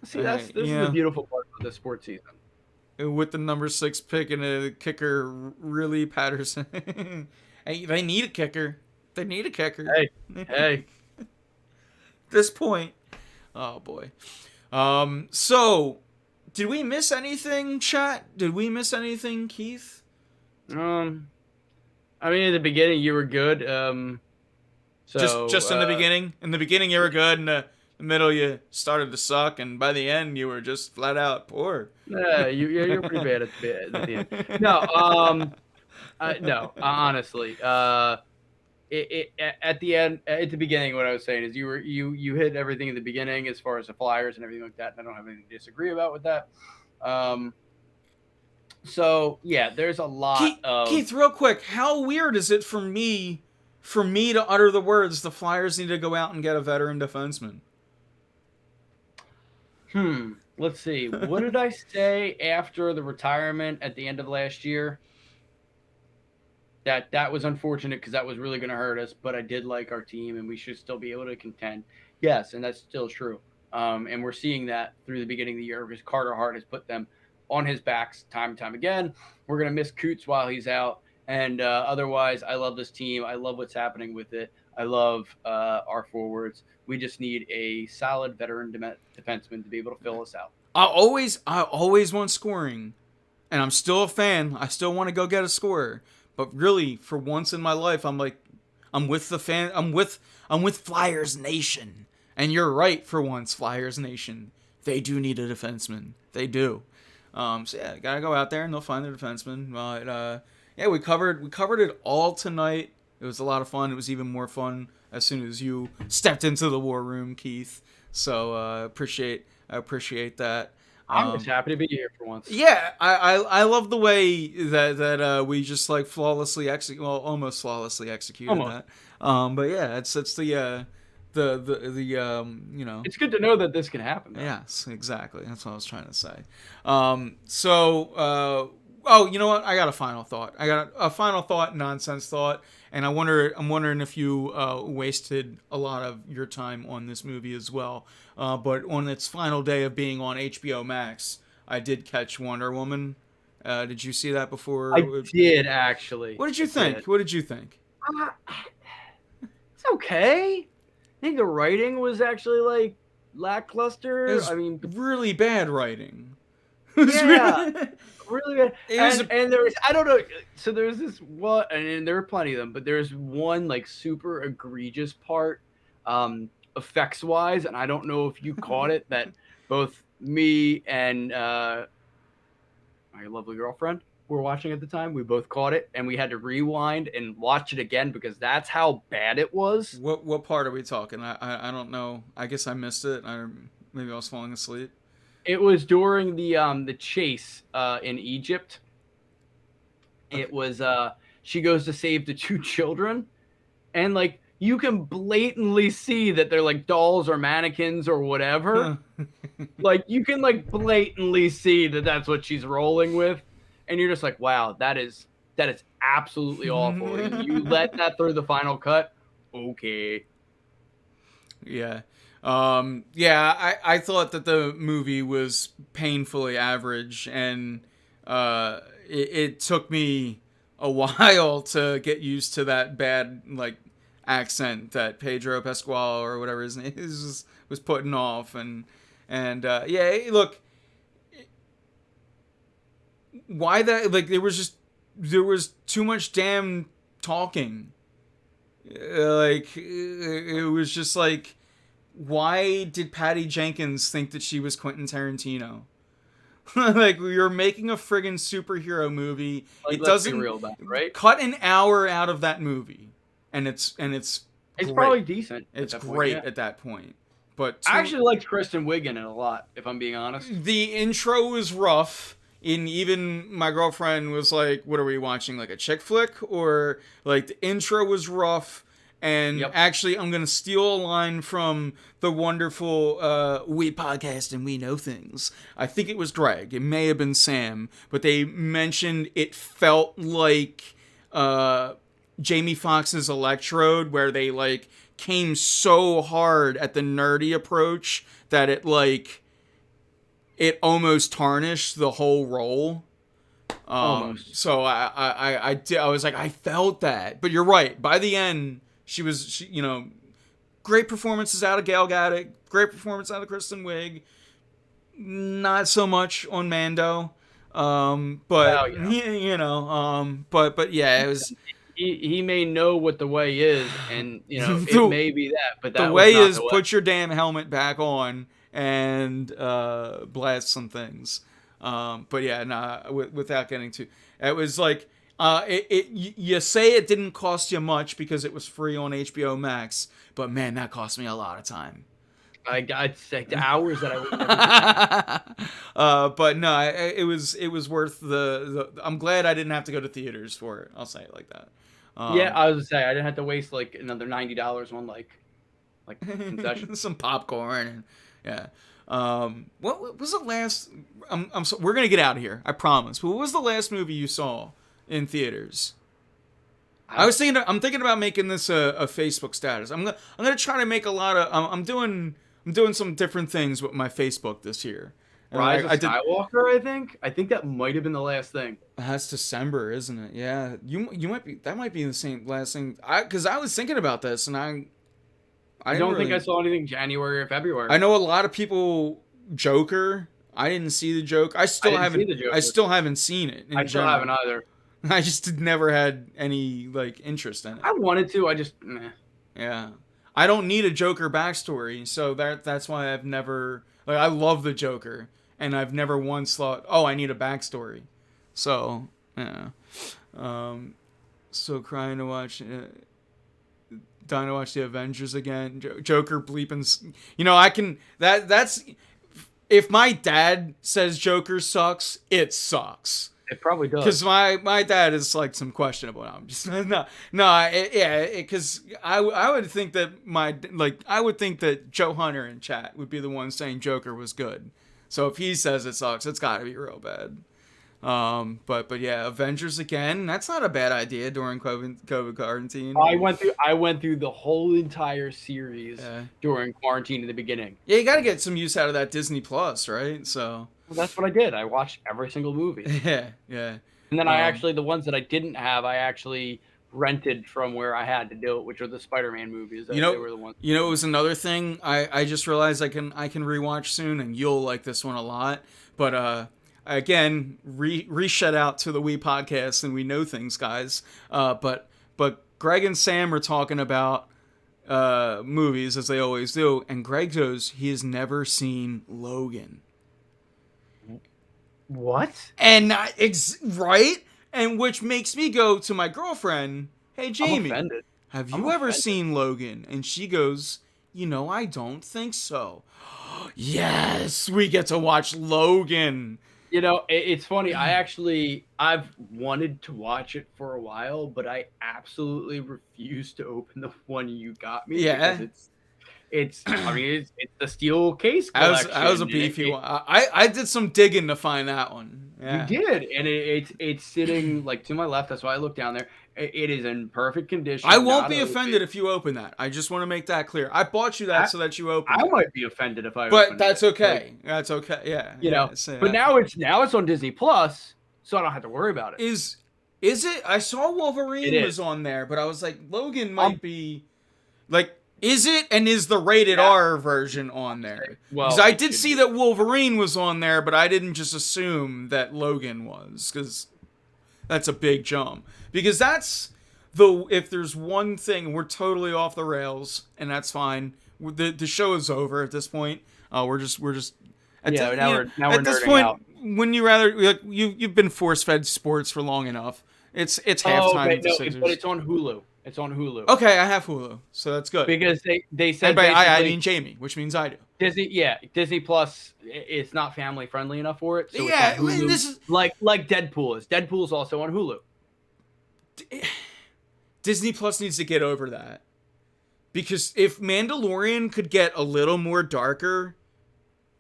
See, this is the beautiful part of the sports season. With the number 6 pick and a kicker, really Patterson. Hey, they need a kicker. They need a kicker. Hey. This point. Oh, boy. So, did we miss anything, chat? Did we miss anything, Keith? I mean, in the beginning, you were good. Just in the beginning? In the beginning, you were good. In the middle, you started to suck. And by the end, you were just flat out poor. Yeah, you're pretty bad at the end. No, no, honestly, at the end, at the beginning, what I was saying is you hit everything in the beginning as far as the Flyers and everything like that. And I don't have anything to disagree about with that. So yeah, there's a lot of Keith. Real quick, how weird is it for me to utter the words the Flyers need to go out and get a veteran defenseman? Let's see. What did I say after the retirement at the end of last year? That was unfortunate because that was really going to hurt us, but I did like our team and we should still be able to contend. Yes, and that's still true. And we're seeing that through the beginning of the year because Carter Hart has put them on his backs time and time again. We're going to miss Coots while he's out. And otherwise, I love this team. I love what's happening with it. I love our forwards. We just need a solid veteran defenseman to be able to fill us out. I always want scoring, and I'm still a fan. I still want to go get a scorer. But really, for once in my life, I'm with the fan. I'm with Flyers Nation. And you're right, for once, Flyers Nation. They do need a defenseman. They do. So yeah, gotta go out there and they'll find their defenseman. But yeah, we covered it all tonight. It was a lot of fun. It was even more fun as soon as you stepped into the war room, Keith. So I appreciate that. I'm just happy to be here for once. Yeah, I love the way that we just like almost flawlessly executed that. But yeah, it's you know. It's good to know that this can happen, though. Yes, exactly. That's what I was trying to say. Oh, you know what? I got a final thought. I got a final thought, nonsense thought, and I'm wondering if you wasted a lot of your time on this movie as well. But on its final day of being on HBO Max, I did catch Wonder Woman. Did you see that I before? did actually. What did you I think? did. What did you think? Uh, it's okay. I think the writing was actually like It lackluster. was I mean, really bad writing. It was yeah, really, really bad. it was a, And there was, I don't know. So there's this one, and there were plenty of them, but there's one like super egregious part, effects wise, and I don't know if you caught it, that both me and my lovely girlfriend were watching at the time. We both caught it, and we had to rewind and watch it again because that's how bad it was. what part are we talking? I don't know. I guess I missed it. Maybe I was falling asleep. It was during the chase in Egypt. It Okay. was she goes to save the two children, and like you can blatantly see that they're like dolls or mannequins or whatever. Like you can like blatantly see that that's what she's rolling with, and you're just like, wow, that is absolutely awful. And you let that through the final cut, okay. Yeah. Yeah, I thought that the movie was painfully average, and it took me a while to get used to that bad, like, accent that Pedro Pascal or whatever his name is was putting off. And yeah, look, why that, like, there was too much damn talking. Like, it was just like, why did Patty Jenkins think that she was Quentin Tarantino? Like, you're making a friggin' superhero movie. Like, It let's be doesn't real about it, right? cut an hour out of that movie, and it's It's great. probably decent. It's At that point, great yeah. at that point. But I actually liked Kristen Wiig in it a lot, if I'm being honest. the intro was rough. And even my girlfriend was like, "What are we watching? Like a chick flick?" Or like the intro was rough. And Yep. actually, I'm gonna steal a line from the wonderful "We Podcast and We Know Things." I think it was Greg. It may have been Sam, but they mentioned it felt like Jamie Foxx's Electrode, where they like came so hard at the nerdy approach that it almost tarnished the whole role. Almost. So I was like, I felt that. But you're right. By the end, you know, great performances out of Gal Gadot, great performance out of Kristen Wiig. Not so much on Mando. But Well, you know, you know, but yeah, it was he may know what the way is, and you know it the, may be that, but the that was way not is the way. put your damn helmet back on and blast some things. But yeah, nah, without getting too, it was like you say it didn't cost you much because it was free on HBO Max, but man, that cost me a lot of time. I'd say the hours that I would never get. But no, it was worth the. I'm glad I didn't have to go to theaters for it. I'll say it like that. Yeah, I was gonna say I didn't have to waste like another $90 on like concessions. Some popcorn and yeah. What was the last? We're gonna get out of here. I promise. But what was the last movie you saw in theaters? I'm thinking about making this a Facebook status. I'm gonna try to make a lot of. I'm doing some different things with my Facebook this year. And Rise of I did. Skywalker, I think. I think that might have been the last thing. That's December, isn't it? Yeah, you might be. That might be the same last thing. Because I was thinking about this, and I don't didn't think I really. saw anything January or February. I know a lot of people Joker. I didn't see the joke. I didn't see the I Joker. still haven't seen it in I still haven't general. either. I just never had any like interest in it. I wanted to. I just meh. Yeah. I don't need a Joker backstory, so that's why I've never like I love the Joker and I've never once thought, "Oh, I need a backstory." So, yeah. So crying to watch dying to watch the Avengers again. Joker bleeping. You know, I can that's if my dad says Joker sucks, it sucks. It probably Because does. my dad is like some questionable. No, I'm just because I would think that I would think that Joe Hunter in chat would be the one saying Joker was good. So if he says it sucks, it's got to be real bad. But yeah, Avengers again. That's not a bad idea during COVID quarantine. I went through the whole entire series Yeah, during quarantine in the beginning. yeah. You got to get some use out of that Disney Plus, right? So Well, that's what I did. I watched every single movie. yeah, yeah. And then Um, the ones that I didn't have, I actually rented from where I had to do it, which were the Spider-Man movies. you They know, were the ones. it was another thing. I just realized I can rewatch soon, and you'll like this one a lot. But again, shout out to the We Podcast and We Know Things guys. But Greg and Sam are talking about movies as they always do, and Greg goes he has never seen Logan. What? And right, and which makes me go to my girlfriend, "Hey I'm Jamie, offended. have I'm you ever offended. seen Logan?" And she goes, I don't think so." Yes, we get to watch Logan. It's funny. I've wanted to watch it for a while, but I absolutely refuse to open the one you got me because Yeah, I mean, it's the steel case I was a collection. beefy one. I did some digging to find that one. You Yeah, did, and it's sitting like to my left. That's why I look down there. It is in perfect I condition, won't not be open. offended if you open that. I just want to make that clear. I bought you that I, so that you open I it. might be offended if I But opened that's it. Like, okay. That's okay. Yeah, yeah. So, but now it's on Disney Plus, so I don't have to worry about it. is it? I saw It Wolverine is. was on there, but I was like, Logan Um, might be like, is it? And is the rated Yeah. R version on there? Because Well, I it did should see be. that Wolverine was on there, but I didn't just assume that Logan was, because that's a big jump. Because that's if there's one thing, we're totally off the rails, and that's fine. The show is over at this point. We're just Yeah, now we're at this nerding point, out. when you rather you've been force fed sports for long enough. It's Oh, halftime okay, with the no, but Sixers. it's on Hulu. It's on Hulu Okay, I have Hulu, so that's good. because they And said by I basically mean Jamie, which means I do. Disney Plus is not family friendly enough for it, so it's on Yeah, I mean, Hulu. this is Like Deadpool is. Deadpool is also on Hulu. Disney Plus needs to get over that. Because if Mandalorian could get a little more darker,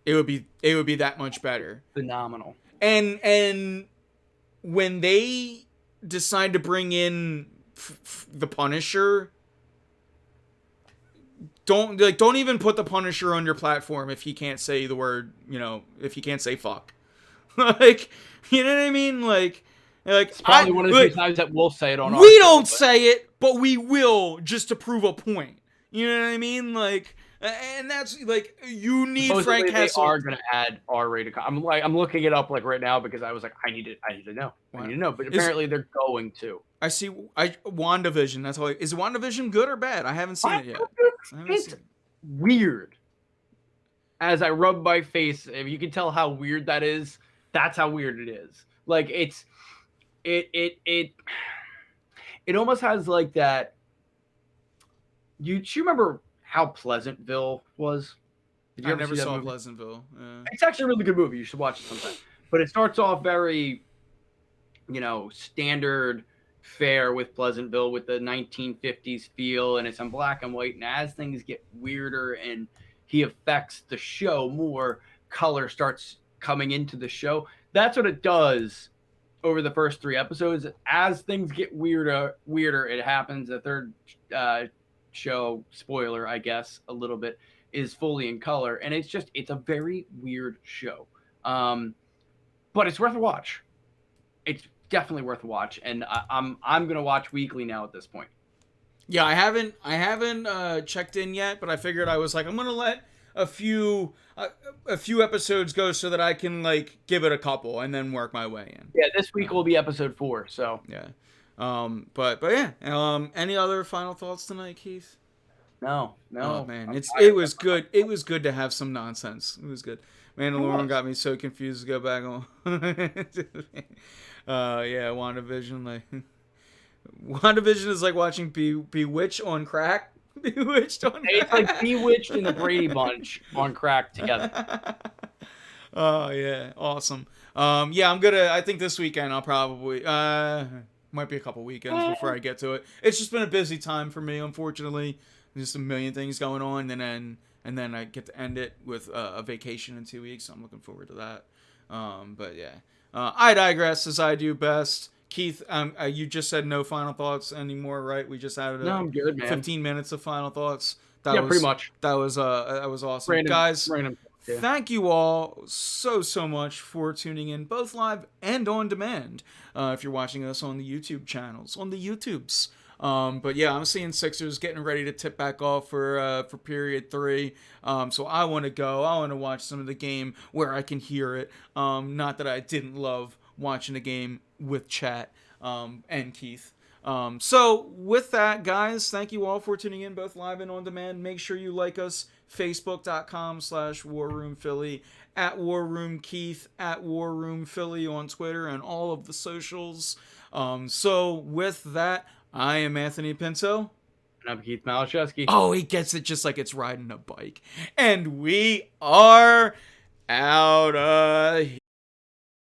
it would be that much better. Phenomenal. And when they decide to bring in the Punisher, don't even put the Punisher on your platform if he can't say the word, if he can't say fuck. Like, you know what I mean? Like It's probably one of the few times that we'll say it on our we show, don't but say it, but we will just to prove a point. You know what I mean? Like, and that's like you need supposedly Frank they Castle. are going to add R-rated. I'm looking it up like right now because I was like, I need to know. I need to know. But apparently they're going to. I see. WandaVision. That's all. Is WandaVision good or bad? I haven't seen it yet. It's weird. As I rub my face, if you can tell how weird that is, that's how weird it is. Like it almost has like that. You remember how Pleasantville was? Did you I ever never see that saw movie? Pleasantville. It's actually a really good movie. You should watch it sometime. But it starts off very, standard fare with Pleasantville with the 1950s feel, and it's in black and white. And as things get weirder and he affects the show more, color starts coming into the show. That's what it does over the first 3 episodes. As things get weirder, it happens. The third show, spoiler, I guess, a little bit, is fully in color, and it's a very weird show, but it's worth a watch. It's definitely worth a watch, and I'm gonna watch weekly now at this point. Yeah, I haven't checked in yet, but I figured I was like, I'm gonna let a few episodes go so that I can like give it a couple and then work my way in. Yeah, this week will be episode 4. So yeah, but yeah. Any other final thoughts tonight, Keith? no. Oh man, it was good. It was good to have some nonsense. It was good. Mandalorian got me so confused to go back on. Yeah, WandaVision. Like, WandaVision is like watching Bewitched on crack. Bewitched on crack. It's like Bewitched and the Brady Bunch on crack together. Oh yeah, awesome. Yeah, I think this weekend I'll probably might be a couple weekends before I get to it. It's just been a busy time for me, unfortunately. There's just a million things going on, and then I get to end it with a vacation in 2 weeks. So I'm looking forward to that. But yeah, I digress as I do best. Keith, you just said no final thoughts anymore, right? We just had No, I'm good, man. 15 minutes of final thoughts. That Yeah, pretty was much. that was awesome, guys. Random. Yeah. Thank you all so much for tuning in, both live and on demand. If you're watching us on the YouTube channels, on the YouTubes. But yeah, I'm seeing Sixers getting ready to tip back off for period 3. So I want to go. I want to watch some of the game where I can hear it. Not that I didn't love watching the game with chat and Keith. So with that, guys, thank you all for tuning in, both live and on demand. Make sure you like us, facebook.com/warroomphilly, at warroomkeith, at warroomphilly on Twitter and all of the socials. So with that, I am Anthony Pinto. And I'm Keith Malachewski. Oh, he gets it just like it's riding a bike. And we are out of